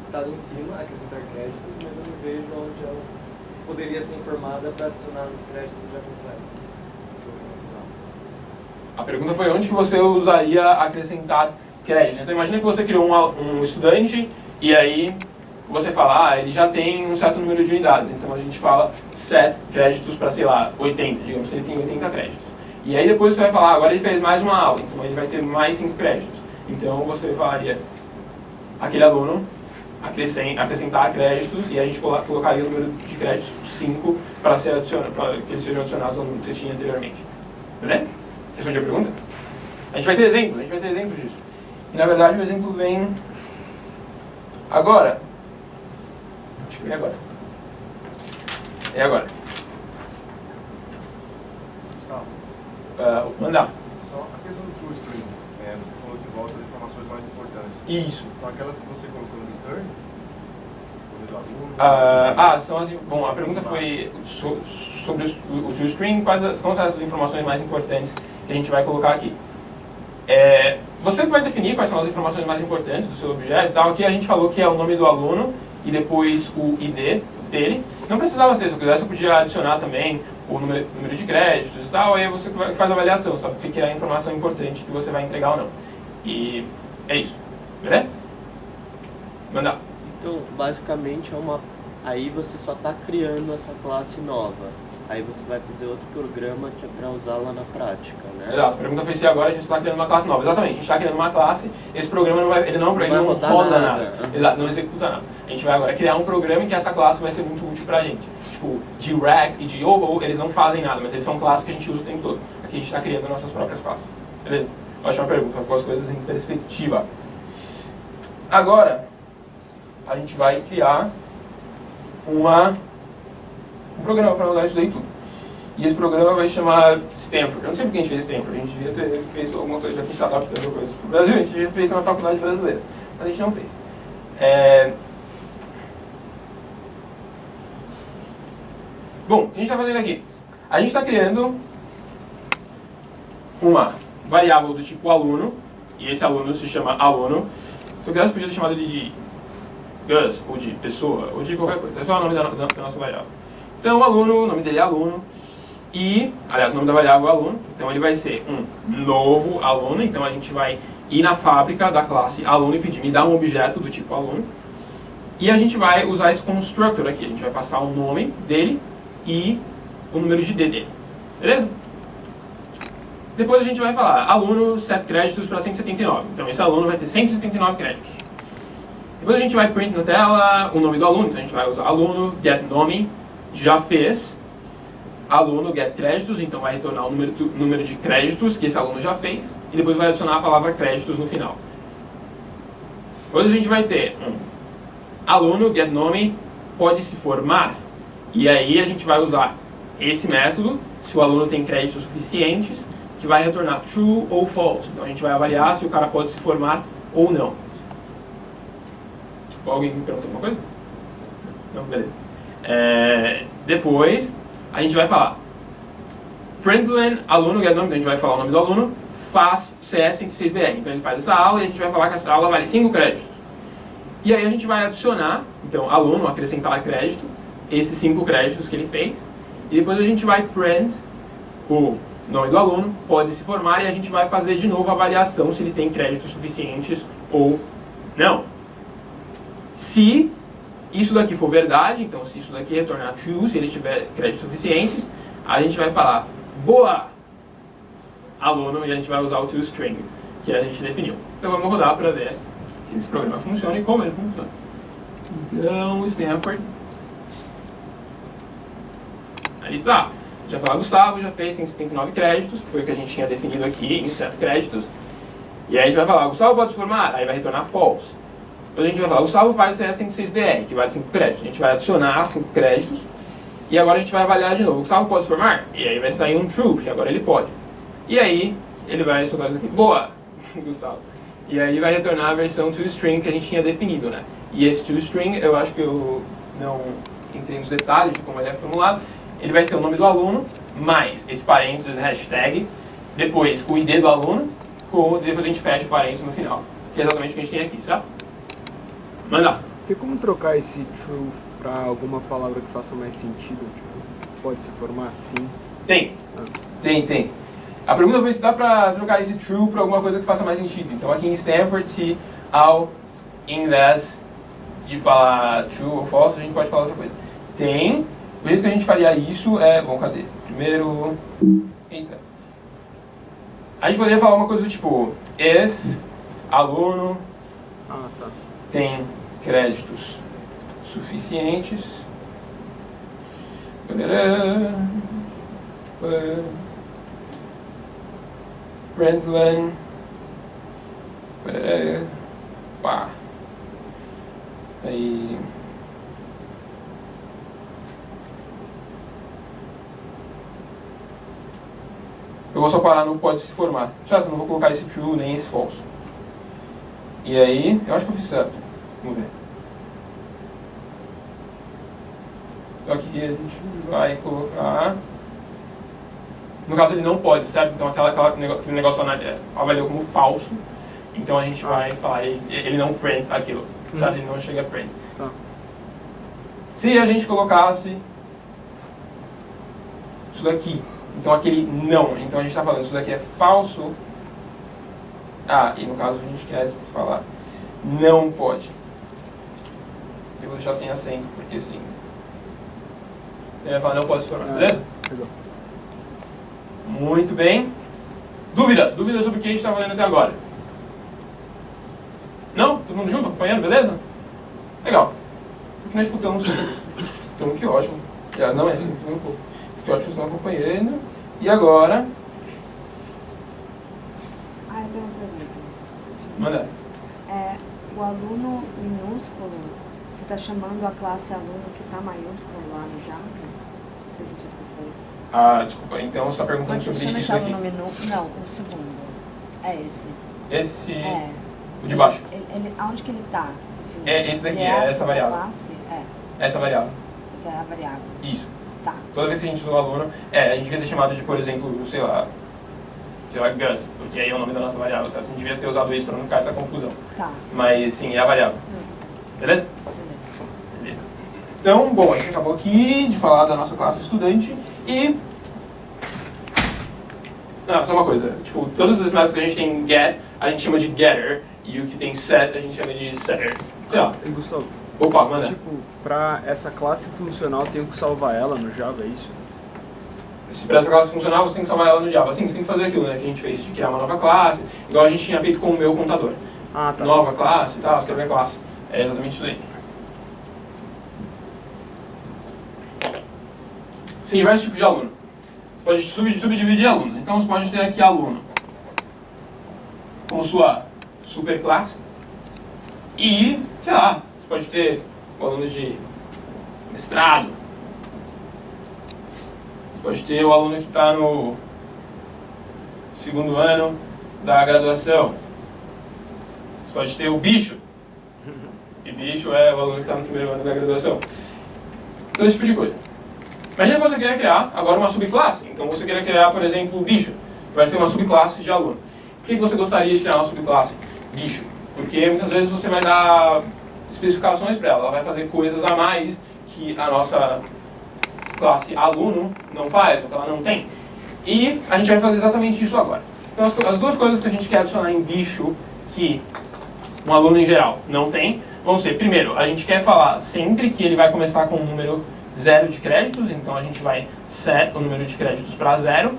está ali em cima, acrescentar créditos, mas eu não vejo onde ela poderia ser informada para adicionar os créditos já completos. A pergunta foi onde que você usaria acrescentar crédito. Então imagina que você criou um estudante e aí você fala, ele já tem um certo número de unidades. Então a gente fala set créditos para, sei lá, 80, digamos que ele tem 80 créditos. E aí depois você vai falar, agora ele fez mais uma aula, então ele vai ter mais 5 créditos. Então você falaria, aquele aluno acrescentar créditos e a gente colocaria o número de créditos 5 para que eles sejam adicionados ao número que você tinha anteriormente. Beleza? Respondi a pergunta? A gente vai ter exemplos disso. E na verdade o exemplo vem agora. Acho que vem agora. É agora. Mandar. Só a questão do toString, você falou que volta as informações mais importantes. Isso. São aquelas que você colocou no return? Do aluno? São as, bom, a pergunta foi sobre o toString, quais são as informações mais importantes que a gente vai colocar aqui. Você que vai definir quais são as informações mais importantes do seu objeto e tal. Aqui a gente falou que é o nome do aluno e depois o ID dele. Não precisava ser, se eu quisesse eu podia adicionar também o número de créditos e tal, aí você que faz a avaliação, sabe o que é a informação importante que você vai entregar ou não. E é isso, beleza? Manda. Então, basicamente, aí você só está criando essa classe nova. Aí você vai fazer outro programa que é para usá-la na prática, né? Exato, a pergunta foi se agora a gente está criando uma classe nova. Exatamente, a gente está criando uma classe, esse programa não roda nada. Exato, não executa nada. A gente vai agora criar um programa em que essa classe vai ser muito útil pra gente. Tipo, de Rack e de Oval, eles não fazem nada, mas eles são classes que a gente usa o tempo todo. Aqui a gente está criando nossas próprias classes. Beleza? Ótima pergunta, com as coisas em perspectiva. Agora, a gente vai criar um programa para rodar isso daí tudo. E esse programa vai chamar Stanford. Eu não sei porque a gente fez Stanford, a gente devia ter feito alguma coisa, já que a gente está adaptando coisas para o Brasil, a gente devia ter feito uma faculdade brasileira. Mas a gente não fez. Bom, o que a gente está fazendo aqui? A gente está criando uma variável do tipo aluno, e esse aluno se chama aluno. Se eu quisesse, podia ter chamado ele de Gus, ou de pessoa, ou de qualquer coisa. É só o nome da nossa variável. Então, o aluno, o nome dele é aluno, e, aliás, o nome da variável é aluno, então ele vai ser um novo aluno, então a gente vai ir na fábrica da classe aluno e pedir, me dá um objeto do tipo aluno, e a gente vai usar esse constructor aqui, a gente vai passar o nome dele e o número de ID dele, beleza? Depois a gente vai falar, aluno, 7 créditos para 179, então esse aluno vai ter 179 créditos. Depois a gente vai print na tela o nome do aluno, então a gente vai usar aluno, get nome, já fez, aluno, get créditos, então vai retornar o número de créditos que esse aluno já fez, e depois vai adicionar a palavra créditos no final. Depois a gente vai ter aluno, get nome, pode se formar, e aí a gente vai usar esse método, se o aluno tem créditos suficientes, que vai retornar true ou false. Então a gente vai avaliar se o cara pode se formar ou não. Tipo, alguém me perguntou alguma coisa? Não, beleza. Depois a gente vai falar println aluno get nome, então a gente vai falar o nome do aluno, faz CS106BR. Então ele faz essa aula e a gente vai falar que essa aula vale 5 créditos. E aí a gente vai adicionar, então aluno, acrescentar crédito, esses 5 créditos que ele fez. E depois a gente vai print o nome do aluno, pode se formar, e a gente vai fazer de novo a avaliação se ele tem créditos suficientes ou não. Se isso daqui for verdade, então se isso daqui retornar true, se ele tiver créditos suficientes, a gente vai falar boa, aluno, e a gente vai usar o toString que a gente definiu. Então vamos rodar para ver se esse programa funciona e como ele funciona. Então, Stanford. Aí está. Já falou Gustavo, já fez 179 créditos, que foi o que a gente tinha definido aqui em 7 créditos. E aí a gente vai falar, Gustavo pode se formar? Aí vai retornar false. Depois a gente vai falar, Gustavo faz o CS106BR, que vale 5 créditos. A gente vai adicionar 5 créditos. E agora a gente vai avaliar de novo. Gustavo pode se formar? E aí vai sair um true, porque agora ele pode. E aí ele vai soltar isso aqui. Boa, Gustavo. E aí vai retornar a versão toString que a gente tinha definido, né? E esse toString, eu acho que eu não entrei nos detalhes de como ele é formulado. Ele vai ser o nome do aluno, mais esse parênteses, hashtag, depois o ID do aluno, depois a gente fecha o parênteses no final. Que é exatamente o que a gente tem aqui, sabe? Manda! Tem como trocar esse true para alguma palavra que faça mais sentido? Tipo, pode se formar sim? Tem. Tem. A pergunta foi se dá para trocar esse true para alguma coisa que faça mais sentido. Então aqui em Stanford, se ao invés de falar true ou false, a gente pode falar outra coisa. Tem. O jeito que a gente faria isso é... Bom, cadê? Primeiro... Eita. A gente poderia falar uma coisa do tipo... If aluno tem créditos suficientes... println... Pá. Aí... Eu vou só parar no pode se formar, certo? Eu não vou colocar esse true nem esse false. E aí, eu acho que eu fiz certo. Vamos ver. Então aqui a gente vai colocar No caso, ele não pode, certo? Então, aquele negócio avaliou como falso. Então, a gente vai falar, ele não print aquilo, certo? Ele não chega a print. Tá. Se a gente colocasse isso daqui, então aquele não, então a gente está falando isso daqui é falso. Ah, e no caso a gente quer falar não pode. Eu vou deixar sem acento, porque sim. Ele vai falar não pode se formar, beleza? Legal. Muito bem. Dúvidas? Dúvidas sobre o que a gente está fazendo até agora? Não? Todo mundo junto, acompanhando, beleza? Legal. Porque nós disputamos juntos. Então, que ótimo. Aliás, não é assim, um pouco. Que ótimo que estão acompanhando. E agora? Ah, eu tenho uma pergunta. Manda. O aluno minúsculo, você está chamando a classe aluno que está maiúsculo lá no Java? Desse tipo que foi? Ah, desculpa. Então, você está perguntando Quando você sobre chama isso esse aqui. aluno minúsculo... Não, o segundo. É esse. Esse... É. O de baixo. Aonde que ele está? É esse daqui, Ele é essa variável. Classe? Essa variável. Essa é a variável. Isso. Tá. Toda vez que a gente usa o aluno, a gente devia ter chamado de, por exemplo, sei lá, Gus, porque aí é o nome da nossa variável, certo? A gente devia ter usado isso para não ficar essa confusão. Tá. Mas sim, é a variável. Beleza? Beleza. Então, bom, a gente acabou aqui de falar da nossa classe estudante e... Não, só uma coisa, tipo, todos os métodos que a gente tem get, a gente chama de getter, e o que tem set, a gente chama de setter. Então, E Gustavo, opa, manda. tipo, pra essa classe funcional, eu tenho que salvar ela no Java, é isso? Se para essa classe funcionar, você tem que salvar ela no Java. Sim, você tem que fazer aquilo, né, que a gente fez, de criar uma nova classe, igual a gente tinha feito com o meu contador. Ah, tá. Nova classe e tal, escrever classe. É exatamente isso aí. Sim, diversos tipos de aluno. Você pode subdividir alunos. Então você pode ter aqui aluno com sua superclasse. E, sei lá, você pode ter o aluno de mestrado. Você pode ter o aluno que está no segundo ano da graduação. Você pode ter o bicho. E bicho é o aluno que está no primeiro ano da graduação. Todo esse tipo de coisa. Imagina que você queira criar agora uma subclasse. Então você queira criar, por exemplo, o bicho, que vai ser uma subclasse de aluno. Por que você gostaria de criar uma subclasse bicho? Porque muitas vezes você vai dar especificações para ela. Ela vai fazer coisas a mais que a nossa classe aluno não faz, ou que ela não tem. E a gente vai fazer exatamente isso agora. Então as duas coisas que a gente quer adicionar em bicho que um aluno em geral não tem, vão ser, primeiro, a gente quer falar sempre que ele vai começar com um número 0 de créditos, então a gente vai set o número de créditos para 0.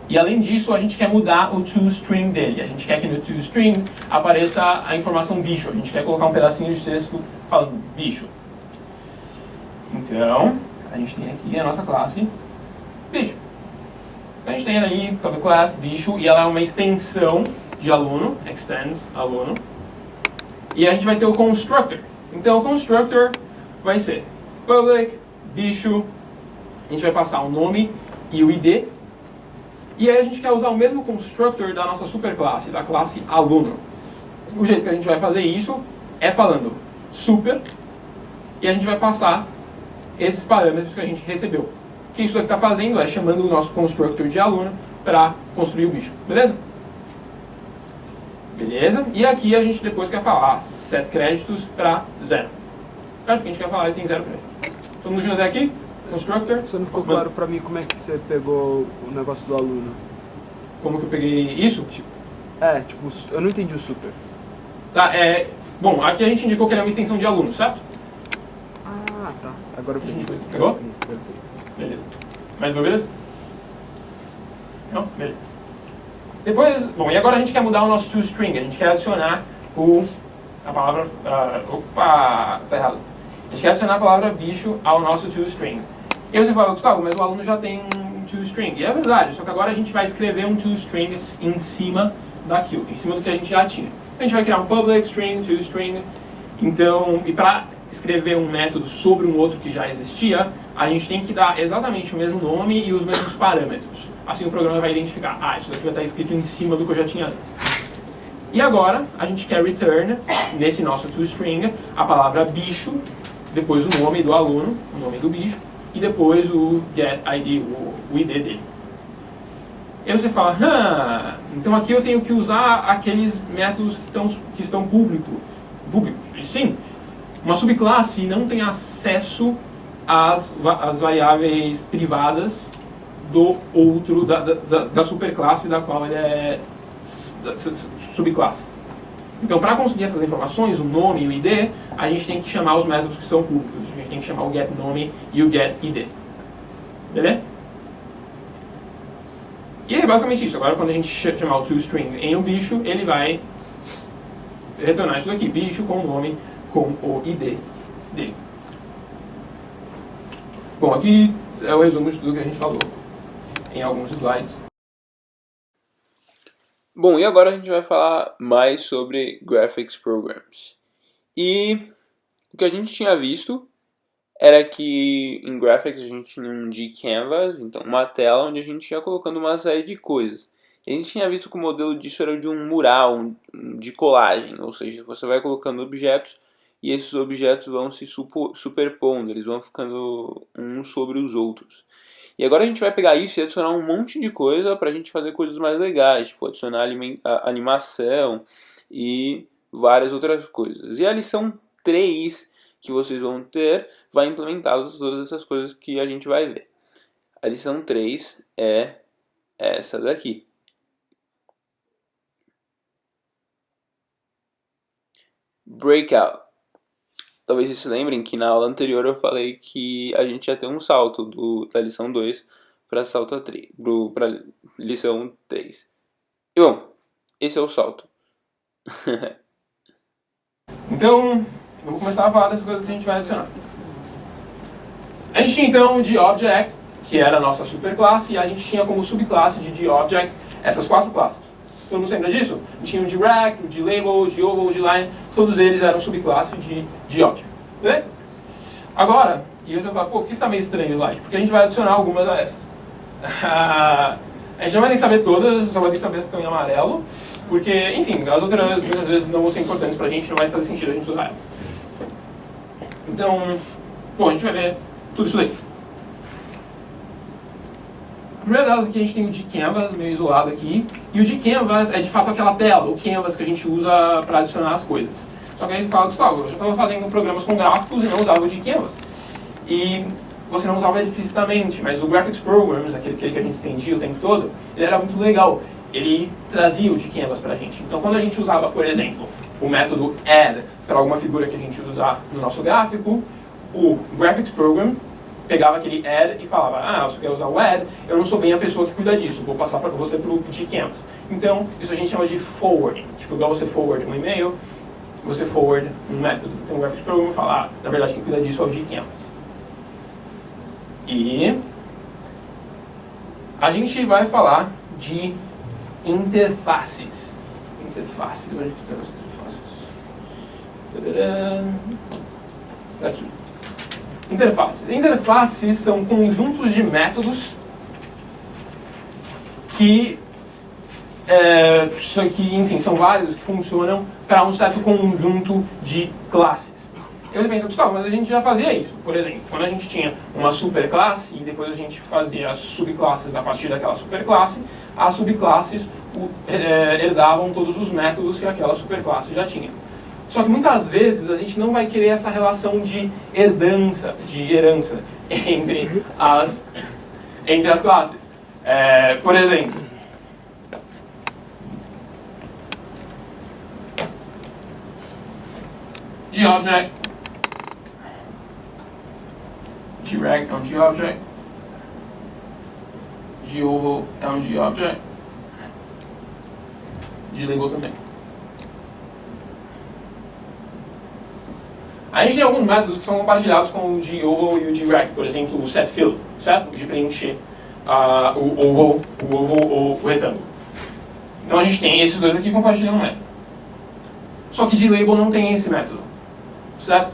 E além disso, a gente quer mudar o toString dele. A gente quer que no toString apareça a informação bicho. A gente quer colocar um pedacinho de texto falando bicho. Então, a gente tem aqui a nossa classe bicho. Então a gente tem aí public class bicho e ela é uma extensão de aluno, extends aluno. E a gente vai ter o constructor. Então o constructor vai ser public bicho. A gente vai passar o nome e o ID. E aí a gente quer usar o mesmo constructor da nossa superclasse, da classe aluno. O jeito que a gente vai fazer isso é falando super, e a gente vai passar esses parâmetros que a gente recebeu. O que isso daqui está fazendo é chamando o nosso constructor de aluno para construir o bicho, beleza? Beleza? E aqui a gente depois quer falar set créditos para 0. Certo? O que a gente quer falar, ele tem 0 créditos. Todo mundo junto até aqui? Constructor. Só não ficou claro pra mim como é que você pegou o negócio do aluno. Como que eu peguei isso? Tipo, eu não entendi o super. Tá, bom, aqui a gente indicou que ele é uma extensão de aluno, certo? Ah, tá. Agora eu peguei. Pegou? Beleza. Mais dúvidas? Não? Beleza. Depois, bom, e agora a gente quer mudar o nosso toString. A gente quer adicionar a palavra... opa, tá errado. A gente quer adicionar a palavra bicho ao nosso toString. E aí você fala, Gustavo, mas o aluno já tem um toString. E é verdade, só que agora a gente vai escrever um toString em cima daquilo, em cima do que a gente já tinha. A gente vai criar um public string, toString. Então, e para escrever um método sobre um outro que já existia, a gente tem que dar exatamente o mesmo nome e os mesmos parâmetros. Assim o programa vai identificar, isso daqui vai estar escrito em cima do que eu já tinha antes. E agora, a gente quer return, nesse nosso toString, a palavra bicho, depois o nome do aluno, o nome do bicho, e depois o get ID, o ID dele. E aí você fala, então aqui eu tenho que usar aqueles métodos que estão públicos. E sim, uma subclasse não tem acesso às variáveis privadas do outro, da superclasse da qual ele é subclasse. Então, para conseguir essas informações, o nome e o ID, a gente tem que chamar os métodos que são públicos. A gente tem que chamar o getNome e o getID. Beleza? E é basicamente isso. Agora, quando a gente chamar o toString em um bicho, ele vai retornar isso daqui. Bicho com o nome, com o ID dele. Bom, aqui é o resumo de tudo que a gente falou em alguns slides. Bom, e agora a gente vai falar mais sobre Graphics Programs. E o que a gente tinha visto era que em Graphics a gente tinha um gCanvas, então uma tela onde a gente ia colocando uma série de coisas. E a gente tinha visto que o modelo disso era de um mural, de colagem, ou seja, você vai colocando objetos e esses objetos vão se superpondo, eles vão ficando uns sobre os outros. E agora a gente vai pegar isso e adicionar um monte de coisa para a gente fazer coisas mais legais, tipo adicionar animação e várias outras coisas. E a lição 3 que vocês vão ter vai implementar todas essas coisas que a gente vai ver. A lição 3 é essa daqui. Breakout. Talvez vocês se lembrem que na aula anterior eu falei que a gente ia ter um salto da lição 2 para lição 3. E bom, esse é o salto. Então, eu vou começar a falar dessas coisas que a gente vai adicionar. A gente tinha então o dObject, que era a nossa superclasse, e a gente tinha como subclasse de dObject essas 4 classes. Todo mundo lembra disso? A gente tinha o dRect, o dLabel, o dOval, o dLine, todos eles eram subclasse de dObject. Né? Agora, e você vai falar, por que está meio estranho o slide? Porque a gente vai adicionar algumas dessas. A gente não vai ter que saber todas, só vai ter que saber as que estão em amarelo, porque, enfim, as outras muitas vezes não vão ser importantes pra gente, não vai fazer sentido a gente usar elas. Então, bom, a gente vai ver tudo isso daí. A primeira delas aqui a gente tem o gCanvas, meio isolado aqui, e o gCanvas é de fato aquela tela, o canvas que a gente usa para adicionar as coisas. Só que a gente fala, Gustavo, eu já estava fazendo programas com gráficos e não usava o gCanvas. E você não usava ele explicitamente, mas o Graphics Programs, aquele que a gente estendia o tempo todo, ele era muito legal. Ele trazia o gCanvas pra gente. Então quando a gente usava, por exemplo, o método add para alguma figura que a gente ia usar no nosso gráfico, o Graphics Program pegava aquele add e falava, você quer usar o add, eu não sou bem a pessoa que cuida disso, vou passar para você pro gCanvas. Então, isso a gente chama de forwarding. Tipo, igual você forward um e-mail, você forward um método. Então o Graphics Program fala, na verdade quem cuida disso é o gCanvas. E a gente vai falar de interfaces. Interface, onde que estão as interfaces? Tá aqui. Interfaces. Interfaces são conjuntos de métodos que, enfim, são vários que funcionam para um certo conjunto de classes. E você pensa, Gustavo, mas a gente já fazia isso. Por exemplo, quando a gente tinha uma superclasse e depois a gente fazia as subclasses a partir daquela superclasse, as subclasses herdavam todos os métodos que aquela superclasse já tinha. Só que muitas vezes a gente não vai querer essa relação de herança entre as classes. Por exemplo, dObject, dRect é um dObject, dOval é um dObject, dLabel também. A gente tem alguns métodos que são compartilhados com o dOval e o dRect, por exemplo, o setFill, certo? De preencher o oval ou o retângulo. Então a gente tem esses dois aqui que compartilham um método. Só que dLabel não tem esse método, certo?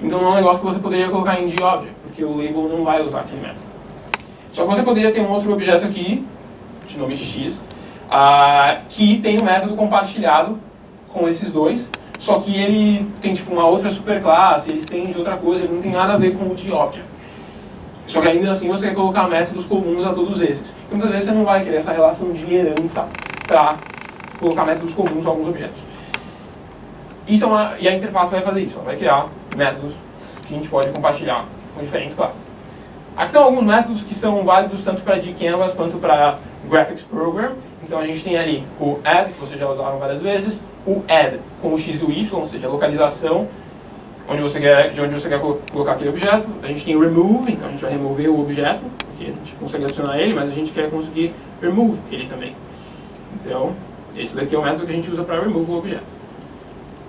Então não é um negócio que você poderia colocar em dObject, porque o label não vai usar aquele método. Só que você poderia ter um outro objeto aqui, de nome x, que tem um método compartilhado com esses dois, só que ele tem tipo uma outra superclasse, ele estende outra coisa, ele não tem nada a ver com o dObject. Só que ainda assim você quer colocar métodos comuns a todos esses. E muitas vezes você não vai querer essa relação de herança para colocar métodos comuns a alguns objetos. E a interface vai fazer isso, ela vai criar métodos que a gente pode compartilhar com diferentes classes. Aqui estão alguns métodos que são válidos tanto para GCanvas quanto para Graphics Program. Então a gente tem ali o add, que vocês já usaram várias vezes, o add com o x e o y, ou seja, a localização de onde você quer colocar aquele objeto. A gente tem o remove, então a gente vai remover o objeto, porque a gente consegue adicionar ele, mas a gente quer conseguir remove ele também. Então, esse daqui é o método que a gente usa para remove o objeto.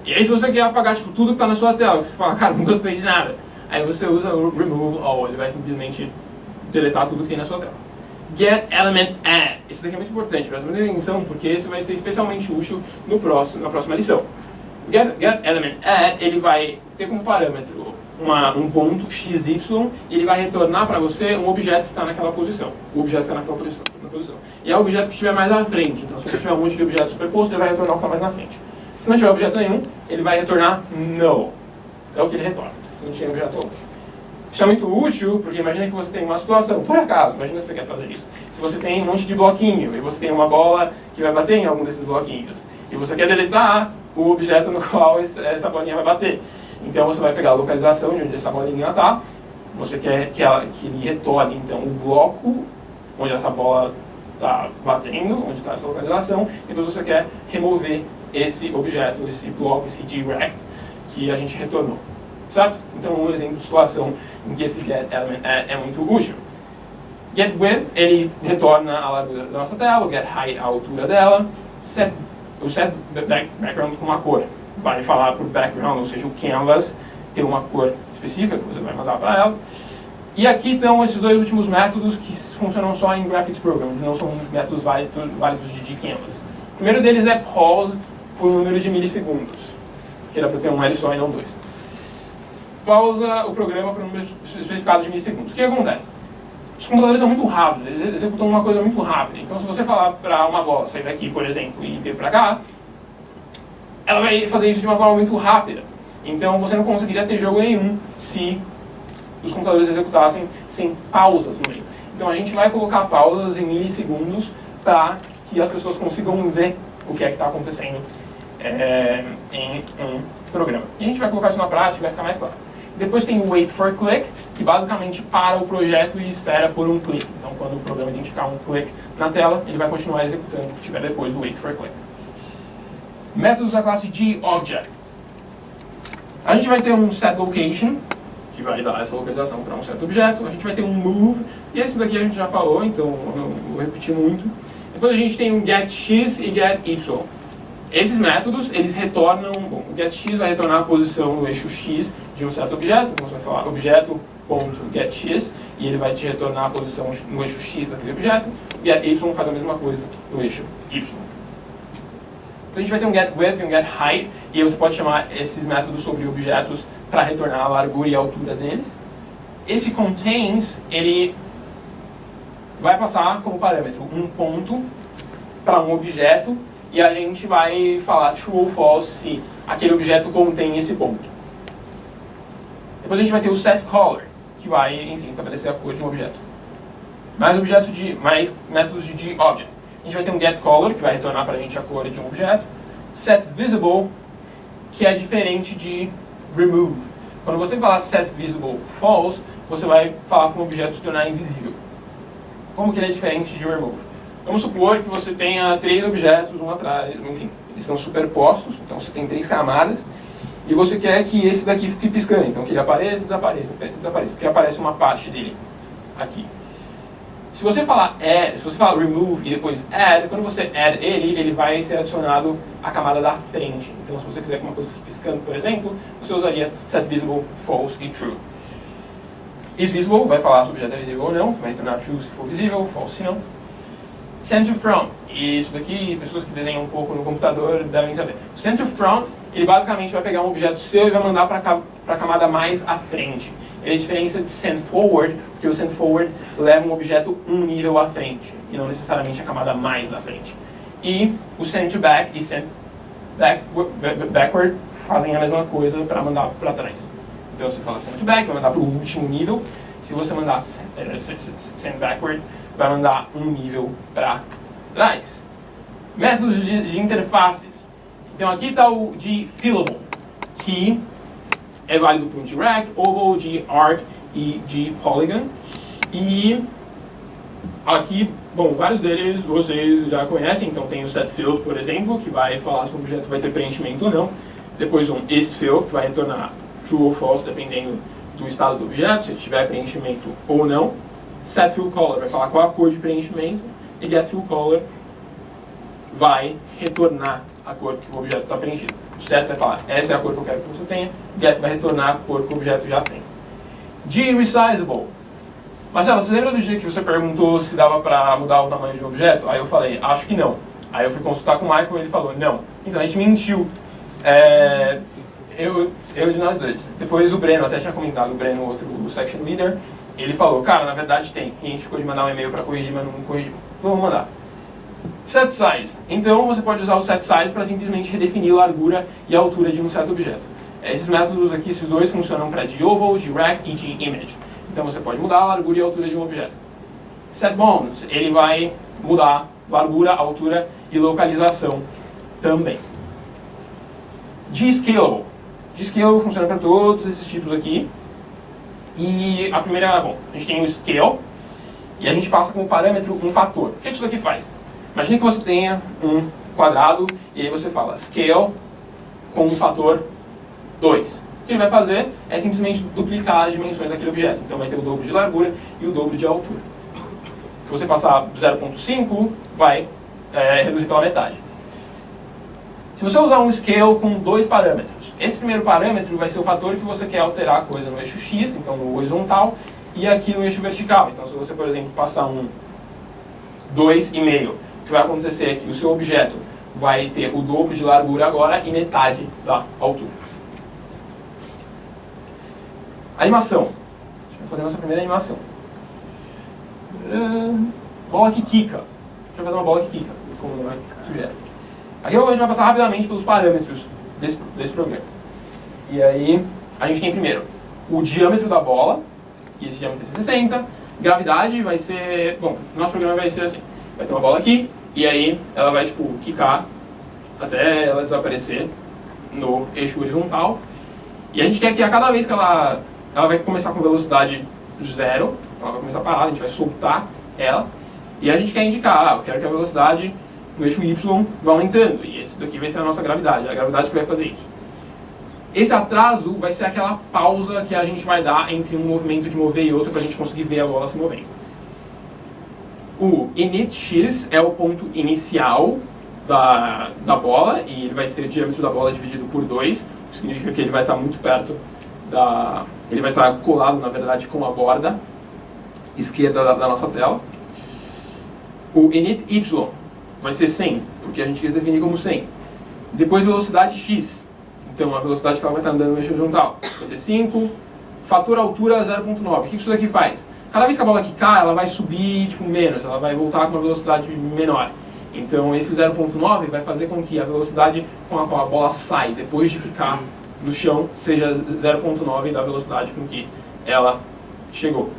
E aí se você quer apagar tipo, tudo que está na sua tela, que você fala, cara, não gostei de nada, aí você usa o remove all, ele vai simplesmente deletar tudo que tem na sua tela. Get element add, esse daqui é muito importante, presta muita atenção, porque esse vai ser especialmente útil na próxima lição. O get element add, ele vai ter como parâmetro um ponto xy e ele vai retornar para você um objeto que está naquela posição. O objeto que está naquela posição. E é o objeto que estiver mais à frente. Então se você tiver um monte de objetos superpostos, ele vai retornar o que está mais na frente. Se não tiver objeto nenhum, ele vai retornar null. É o que ele retorna. Se não tiver objeto algum. Isso é muito útil, porque imagina que você tem uma situação, por acaso, imagina que você quer fazer isso. Se você tem um monte de bloquinho, e você tem uma bola que vai bater em algum desses bloquinhos, e você quer deletar o objeto no qual essa bolinha vai bater. Então você vai pegar a localização de onde essa bolinha está, você quer que ele retorne então o bloco onde essa bola está batendo, onde está essa localização, e depois você quer remover esse objeto, esse bloco, esse direct que a gente retornou. Certo? Então um exemplo de situação em que esse get element é muito útil. Get width, ele retorna a largura da nossa tela, o get height, a altura dela, o set background com uma cor. Vai falar para o background, ou seja, o canvas tem uma cor específica que você vai mandar para ela. E aqui estão esses dois últimos métodos que funcionam só em Graphics Program, eles não são métodos válidos de canvas. O primeiro deles é pause por número de milissegundos, que era para ter um L só e não dois. Pausa o programa por um número especificado de milissegundos. O que acontece? Os computadores são muito rápidos, eles executam uma coisa muito rápida. Então se você falar para uma bola sair daqui, por exemplo, e vir para cá, ela vai fazer isso de uma forma muito rápida. Então você não conseguiria ter jogo nenhum se os computadores executassem sem pausas no meio. Então a gente vai colocar pausas em milissegundos para que as pessoas consigam ver o que é que está acontecendo em um programa. E a gente vai colocar isso na prática e vai ficar mais claro. Depois tem o wait for click, que basicamente para o projeto e espera por um clique. Então quando o programa identificar um clique na tela, ele vai continuar executando o que tiver depois do wait for click. Métodos da classe GObject. A gente vai ter um setLocation, que vai dar essa localização para um certo objeto. A gente vai ter um move, e esse daqui a gente já falou, então eu não vou repetir muito. Depois a gente tem um getX e getY. Esses métodos, eles retornam, bom, o getX vai retornar a posição no eixo X de um certo objeto, então você vai falar objeto.getX, e ele vai te retornar a posição no eixo X daquele objeto, e getY faz a mesma coisa no eixo Y. Então a gente vai ter um getWidth e um getHeight, e aí você pode chamar esses métodos sobre objetos para retornar a largura e a altura deles. Esse contains, ele vai passar como parâmetro um ponto para um objeto, e a gente vai falar true ou false se aquele objeto contém esse ponto. Depois a gente vai ter o setColor, que vai, enfim, estabelecer a cor de um objeto. Mais métodos de GObject. A gente vai ter um getColor, que vai retornar para a gente a cor de um objeto. SetVisible, que é diferente de remove. Quando você falar setVisible false, você vai falar para um objeto se tornar invisível. Como que ele é diferente de remove? Vamos supor que você tenha 3 objetos, um atrás, enfim, eles são superpostos, então você tem 3 camadas, e você quer que esse daqui fique piscando, então que ele apareça, desapareça, porque aparece uma parte dele aqui. Se você falar remove e depois add, quando você add ele vai ser adicionado à camada da frente. Então se você quiser que uma coisa fique piscando, por exemplo, você usaria setVisible, false e true. IsVisible vai falar se o objeto é visível ou não, vai retornar true se for visível, false se não. Send to front, e isso daqui, pessoas que desenham um pouco no computador devem saber. O send to front, ele basicamente vai pegar um objeto seu e vai mandar para a camada mais à frente. Ele é a diferença de send forward, porque o send forward leva um objeto um nível à frente, e não necessariamente a camada mais à frente. E o send to back e send backward fazem a mesma coisa para mandar para trás. Então você fala send to back, vai mandar para o último nível, se você mandar send backward, vai mandar um nível para trás. Métodos de interfaces. Então aqui está o de fillable, que é válido para um direct, oval, de arc e de polygon. E aqui, bom, vários deles vocês já conhecem. Então tem o setField, por exemplo, que vai falar se o objeto vai ter preenchimento ou não. Depois um isField, que vai retornar true ou false, dependendo do estado do objeto, se tiver preenchimento ou não. setFieldColor vai falar qual a cor de preenchimento. E getFieldColor vai retornar a cor que o objeto está preenchido. O set vai falar, essa é a cor que eu quero que você tenha. O get vai retornar a cor que o objeto já tem. Resizable. Marcelo, você lembra do dia que você perguntou se dava para mudar o tamanho de um objeto? Aí eu falei, acho que não. Aí eu fui consultar com o Michael e ele falou, não. Então a gente mentiu. Eu de nós dois. Depois o Breno, até tinha comentado, o Breno, outro section leader, ele falou, cara, na verdade tem. E a gente ficou de mandar um e-mail para corrigir, mas não corrigiu. Então vamos mandar. Set size. Então você pode usar o set size para simplesmente redefinir a largura e a altura de um certo objeto. Esses métodos aqui, esses dois, funcionam para de oval, de rect e de image. Então você pode mudar a largura e a altura de um objeto. Set bounds, ele vai mudar largura, altura e localização também. Gscalable. Gscalable funciona para todos esses tipos aqui. E a primeira, bom, a gente tem o scale e a gente passa como parâmetro um fator. O que isso daqui faz? Imagine que você tenha um quadrado e aí você fala scale com um fator 2. O que ele vai fazer é simplesmente duplicar as dimensões daquele objeto. Então vai ter o dobro de largura e o dobro de altura. Se você passar 0.5, vai reduzir pela metade. Se você usar um scale com 2 parâmetros, esse primeiro parâmetro vai ser o fator que você quer alterar a coisa no eixo X, então no horizontal, e aqui no eixo vertical. Então se você, por exemplo, passar um 2,5, o que vai acontecer é que o seu objeto vai ter o dobro de largura agora e metade da altura. Animação. A gente vai fazer a nossa primeira animação. Bola que quica. A gente vai fazer uma bola que quica, como o nome sugere. Aqui a gente vai passar rapidamente pelos parâmetros desse programa. E aí, a gente tem primeiro o diâmetro da bola, e esse diâmetro vai ser 60. Gravidade vai ser... Bom, nosso programa vai ser assim. Vai ter uma bola aqui, e aí ela vai, tipo, quicar até ela desaparecer no eixo horizontal. E a gente quer que a cada vez que ela vai começar com velocidade 0, ela vai começar parada, a gente vai soltar ela. E a gente quer indicar, eu quero que a velocidade no eixo Y vá aumentando. E esse daqui vai ser a nossa gravidade, a gravidade que vai fazer isso. Esse atraso vai ser aquela pausa que a gente vai dar entre um movimento de mover e outro para a gente conseguir ver a bola se movendo. O init x é o ponto inicial da bola, e ele vai ser o diâmetro da bola dividido por 2, o que significa que ele vai estar muito perto ele vai estar colado, na verdade, com a borda esquerda da nossa tela. O init y vai ser 100, porque a gente quis definir como 100. Depois velocidade x, então a velocidade que ela vai estar andando no eixo horizontal vai ser 5. Fator altura 0.9. O que isso daqui faz? Cada vez que a bola quicar, ela vai subir tipo, menos, ela vai voltar com uma velocidade menor. Então esse 0.9 vai fazer com que a velocidade com a qual a bola sai depois de quicar no chão seja 0.9 da velocidade com que ela chegou.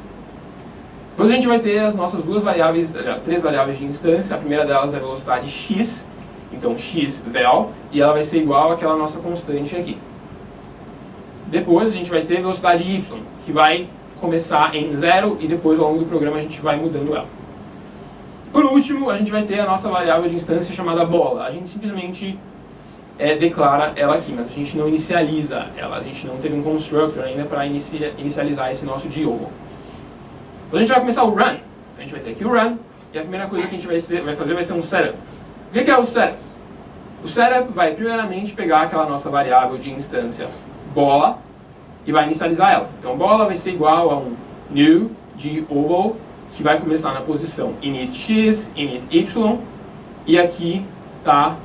Depois a gente vai ter as nossas duas variáveis, as 3 variáveis de instância. A primeira delas é a velocidade x, então xvel, e ela vai ser igual àquela nossa constante aqui. Depois a gente vai ter a velocidade y, que vai começar em 0 e depois ao longo do programa a gente vai mudando ela. Por último, a gente vai ter a nossa variável de instância chamada bola. A gente simplesmente declara ela aqui, mas a gente não inicializa ela. A gente não teve um constructor ainda para inicializar esse nosso diogo. Então a gente vai começar o run. A gente vai ter aqui o run, e a primeira coisa que a gente vai fazer vai ser um setup. O que é o setup? O setup vai primeiramente pegar aquela nossa variável de instância bola e vai inicializar ela. Então bola vai ser igual a um new de oval, que vai começar na posição init x, init y, e aqui está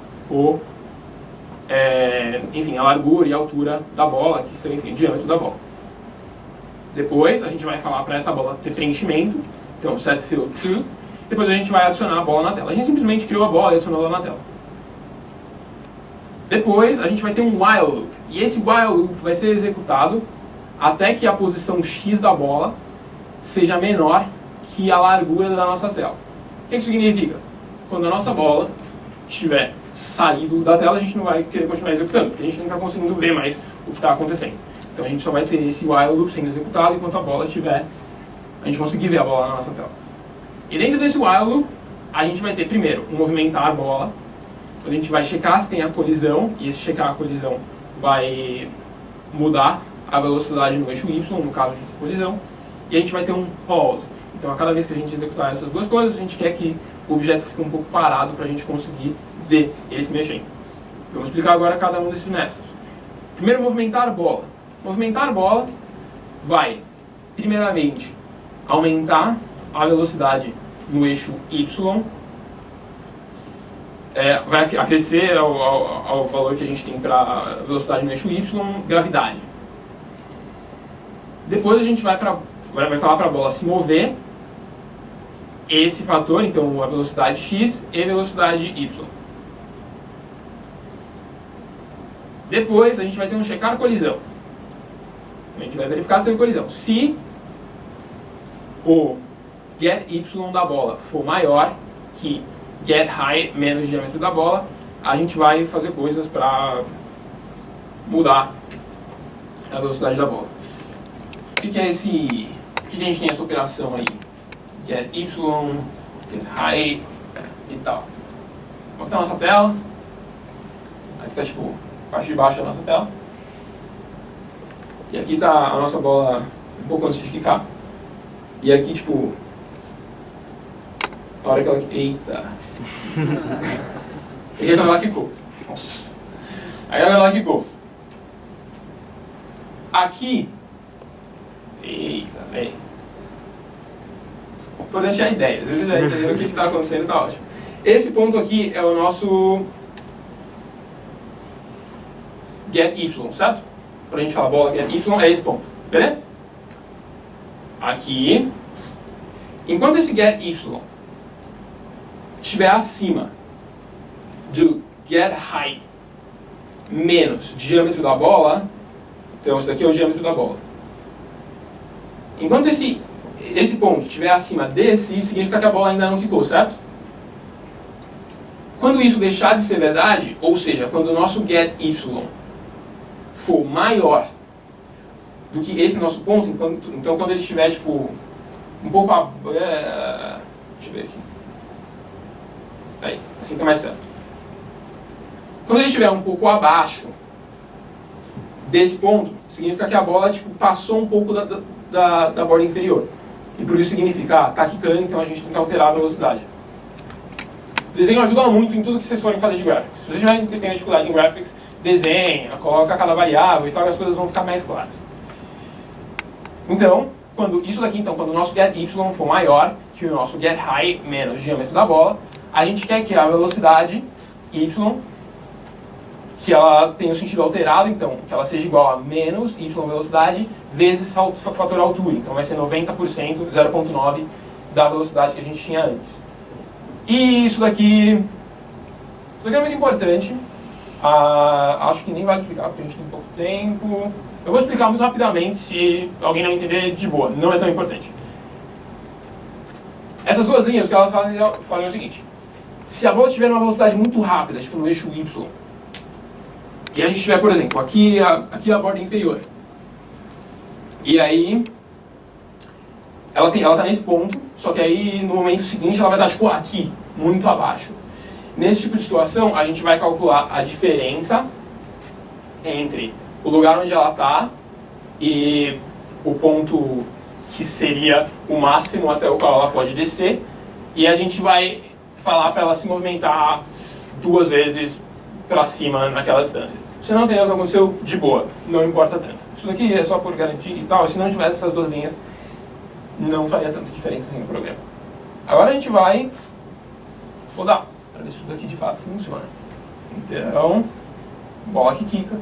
a largura e a altura da bola, que são, enfim, o diâmetro da bola. Depois a gente vai falar para essa bola ter preenchimento, então setField true. Depois a gente vai adicionar a bola na tela. A gente simplesmente criou a bola e adicionou ela na tela. Depois a gente vai ter um while loop, e esse while loop vai ser executado até que a posição x da bola seja menor que a largura da nossa tela. O que isso significa? Quando a nossa bola estiver saído da tela, a gente não vai querer continuar executando, porque a gente não está conseguindo ver mais o que está acontecendo. Então a gente só vai ter esse while loop sendo executado enquanto a bola estiver, a gente conseguir ver a bola na nossa tela. E dentro desse while loop, a gente vai ter primeiro um movimentar a bola, a gente vai checar se tem a colisão, e esse checar a colisão vai mudar a velocidade no eixo Y, no caso de colisão, e a gente vai ter um pause. Então a cada vez que a gente executar essas duas coisas, a gente quer que o objeto fique um pouco parado para a gente conseguir ver ele se mexendo. Vamos explicar agora cada um desses métodos. Primeiro, movimentar a bola. Movimentar a bola vai, primeiramente, aumentar a velocidade no eixo Y, vai acrescer ao valor que a gente tem para velocidade no eixo Y, gravidade. Depois a gente vai falar para a bola se mover, esse fator, então a velocidade x e a velocidade y. Depois a gente vai ter um checar colisão. A gente vai verificar se tem colisão. Se o get y da bola for maior que get height menos diâmetro da bola, a gente vai fazer coisas para mudar a velocidade da bola. O que é esse? Por que a gente tem essa operação aí? Get y, get height e tal. Vamos aqui na nossa tela. Aqui está tipo a parte de baixo da nossa tela. E aqui está a nossa bola um pouco antes de quicar. E aqui tipo a hora que ela... Eita! E aí quando ela quicou. Nossa! Aí quando ela quicou. Aqui... Eita, velho. O importante é a ideia. Vocês já entenderam o que está acontecendo, tá ótimo. Esse ponto aqui é o nosso get y, certo? Para a gente falar bola get y, é esse ponto. Beleza? Aqui. Enquanto esse get y estiver acima do get height menos diâmetro da bola, então esse aqui é o diâmetro da bola. Enquanto esse ponto estiver acima desse, significa que a bola ainda não quicou, certo? Quando isso deixar de ser verdade, ou seja, quando o nosso get y for maior do que esse nosso ponto, então quando ele estiver tipo um pouco deixa eu ver aqui. Aí, assim que é mais certo. Quando ele estiver um pouco abaixo desse ponto, significa que a bola tipo, passou um pouco da borda inferior. E por isso significa, tá quicando, então a gente tem que alterar a velocidade. O desenho ajuda muito em tudo que vocês forem fazer de graphics. Se vocês já têm dificuldade em graphics, desenha, coloca cada variável e tal, e as coisas vão ficar mais claras. Então, quando o nosso get y for maior que o nosso get height menos diâmetro da bola, a gente quer que a velocidade y, que ela tenha o sentido alterado, então que ela seja igual a menos y velocidade vezes fator altura. Então vai ser 90%, 0,9 da velocidade que a gente tinha antes. E isso daqui é muito importante. Acho que nem vale explicar porque a gente tem pouco tempo. Eu vou explicar muito rapidamente, se alguém não entender, de boa, não é tão importante. Essas duas linhas, o que elas falam é o seguinte: se a bola estiver numa velocidade muito rápida, tipo no eixo Y, e a gente tiver, por exemplo, aqui a borda inferior, e aí ela está nesse ponto, só que aí no momento seguinte ela vai estar tipo aqui, muito abaixo. Nesse tipo de situação, a gente vai calcular a diferença entre o lugar onde ela está e o ponto que seria o máximo até o qual ela pode descer, e a gente vai falar para ela se movimentar 2 vezes para cima naquela distância. Se não entendeu o que aconteceu, de boa, não importa tanto. Isso daqui é só por garantir e tal, se não tivesse essas 2 linhas, não faria tanta diferença assim no programa. Agora a gente vai rodar, para ver se isso daqui de fato funciona. Então, bola que quica.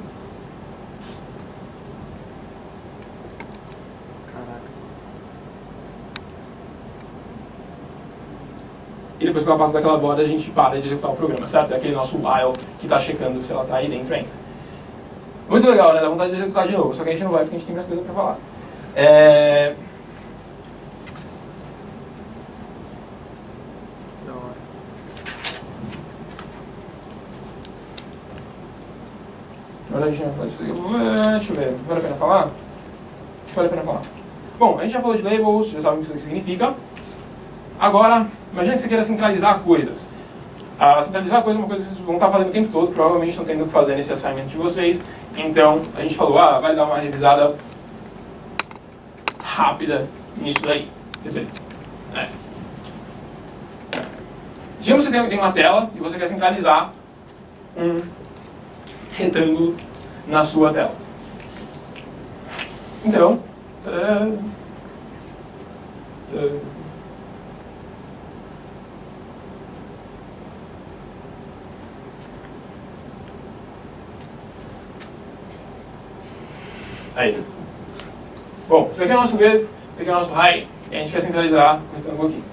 E depois que ela passa daquela borda, a gente para de executar o programa, certo? É aquele nosso while que está checando se ela está aí dentro ainda. Muito legal, né? Dá vontade de executar de novo, só que a gente não vai porque a gente tem mais coisa para falar. Agora a gente vai falar disso aqui. Deixa eu ver, vale a pena falar? Acho que vale a pena falar. Bom, a gente já falou de labels, já sabe o que isso significa. Agora, imagina que você queira centralizar coisas. Centralizar coisas é uma coisa que vocês vão estar fazendo o tempo todo, provavelmente estão tendo que fazer nesse assignment de vocês. Então, a gente falou, vai dar uma revisada rápida nisso daí. Quer dizer, digamos que você tem uma tela e você quer centralizar um retângulo na sua tela. Então, aí. Bom, esse aqui é o nosso width, esse aqui é o nosso height, e a gente quer centralizar o retângulo aqui.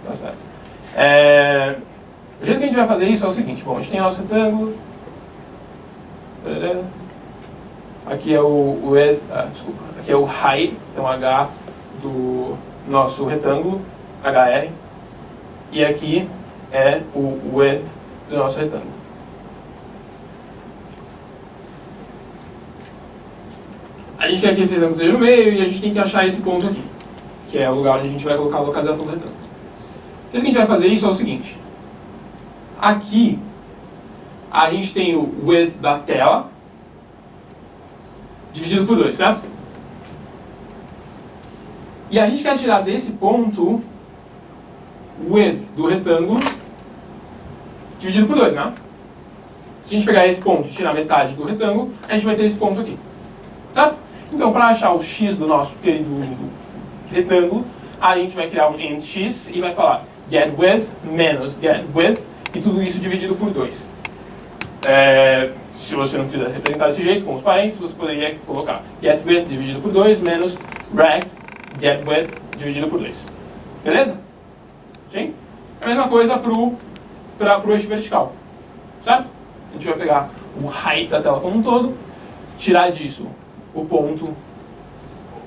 Tá certo. O jeito que a gente vai fazer isso é o seguinte, bom, a gente tem o nosso retângulo, aqui é o width, aqui é o height, então H do nosso retângulo, HR, e aqui é o width do nosso retângulo. A gente quer que esse retângulo esteja no meio e a gente tem que achar esse ponto aqui, que é o lugar onde a gente vai colocar a localização do retângulo. O que a gente vai fazer isso é o seguinte. Aqui, a gente tem o width da tela dividido por 2, certo? E a gente quer tirar desse ponto o width do retângulo dividido por 2, né? Se a gente pegar esse ponto e tirar metade do retângulo, a gente vai ter esse ponto aqui, certo? Então, para achar o x do nosso querido retângulo, a gente vai criar um int x e vai falar get width menos get width e tudo isso dividido por 2. Se você não quisesse representar desse jeito, com os parênteses, você poderia colocar get width dividido por 2 menos rect get width dividido por 2. Beleza? Sim? É a mesma coisa para o eixo vertical, certo? A gente vai pegar o height da tela como um todo, tirar disso o ponto,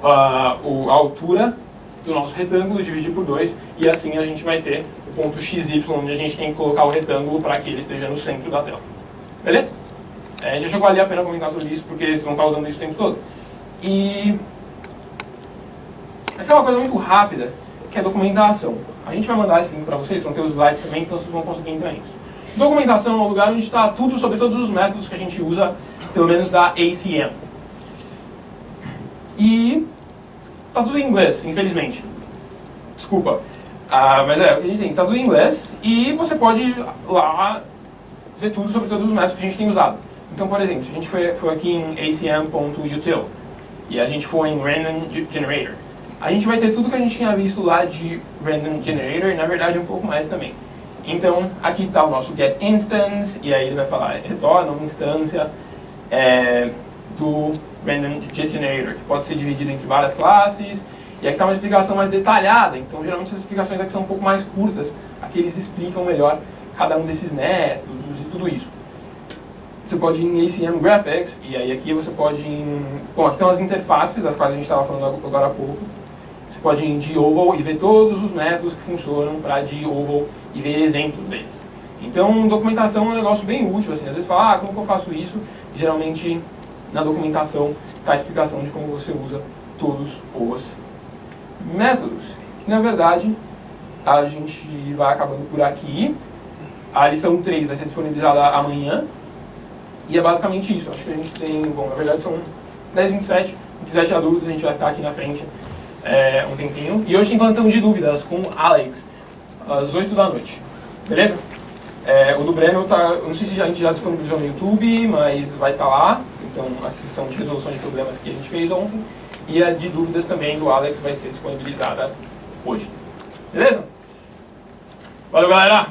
a altura do nosso retângulo, dividir por 2, e assim a gente vai ter o ponto XY, onde a gente tem que colocar o retângulo para que ele esteja no centro da tela. Beleza? A gente achou que valia a pena comentar sobre isso, porque vocês vão estar usando isso o tempo todo. E aqui é uma coisa muito rápida, que é a documentação. A gente vai mandar esse link para vocês, vão ter os slides também, então vocês vão conseguir entrar nisso. Documentação é um lugar onde está tudo sobre todos os métodos que a gente usa, pelo menos da ACM. E tá tudo em inglês, infelizmente. Desculpa. Mas é o que a gente tem. Tá tudo em inglês e você pode ir lá ver tudo sobre todos os métodos que a gente tem usado. Então, por exemplo, se a gente foi aqui em acm.util e a gente for em random generator, a gente vai ter tudo que a gente tinha visto lá de random generator e, na verdade, um pouco mais também. Então, aqui está o nosso get instance, e aí ele vai falar, retorna uma instância do random generator, que pode ser dividido entre várias classes, e aqui está uma explicação mais detalhada. Então, geralmente essas explicações aqui são um pouco mais curtas, aqui eles explicam melhor cada um desses métodos e tudo isso. Você pode ir em ACM Graphics, e aí aqui você pode ir em... Bom, aqui estão as interfaces das quais a gente estava falando agora há pouco. Você pode ir em doval e ver todos os métodos que funcionam para doval e ver exemplos deles. Então, documentação é um negócio bem útil, assim. Às vezes fala, como que eu faço isso? E, geralmente, na documentação está a explicação de como você usa todos os métodos. E, na verdade, a gente vai acabando por aqui. A lição 3 vai ser disponibilizada amanhã. E é basicamente isso. Acho que a gente tem, bom, na verdade são 10h27. Se quiser tirar dúvidas, a gente vai ficar aqui na frente um tempinho. E hoje tem plantão de dúvidas com o Alex, às 8 da noite. Beleza? O do Breno tá, eu não sei se a gente já disponibilizou no YouTube, mas vai estar lá. Então, a sessão de resolução de problemas que a gente fez ontem. E a de dúvidas também do Alex vai ser disponibilizada hoje. Beleza? Valeu, galera!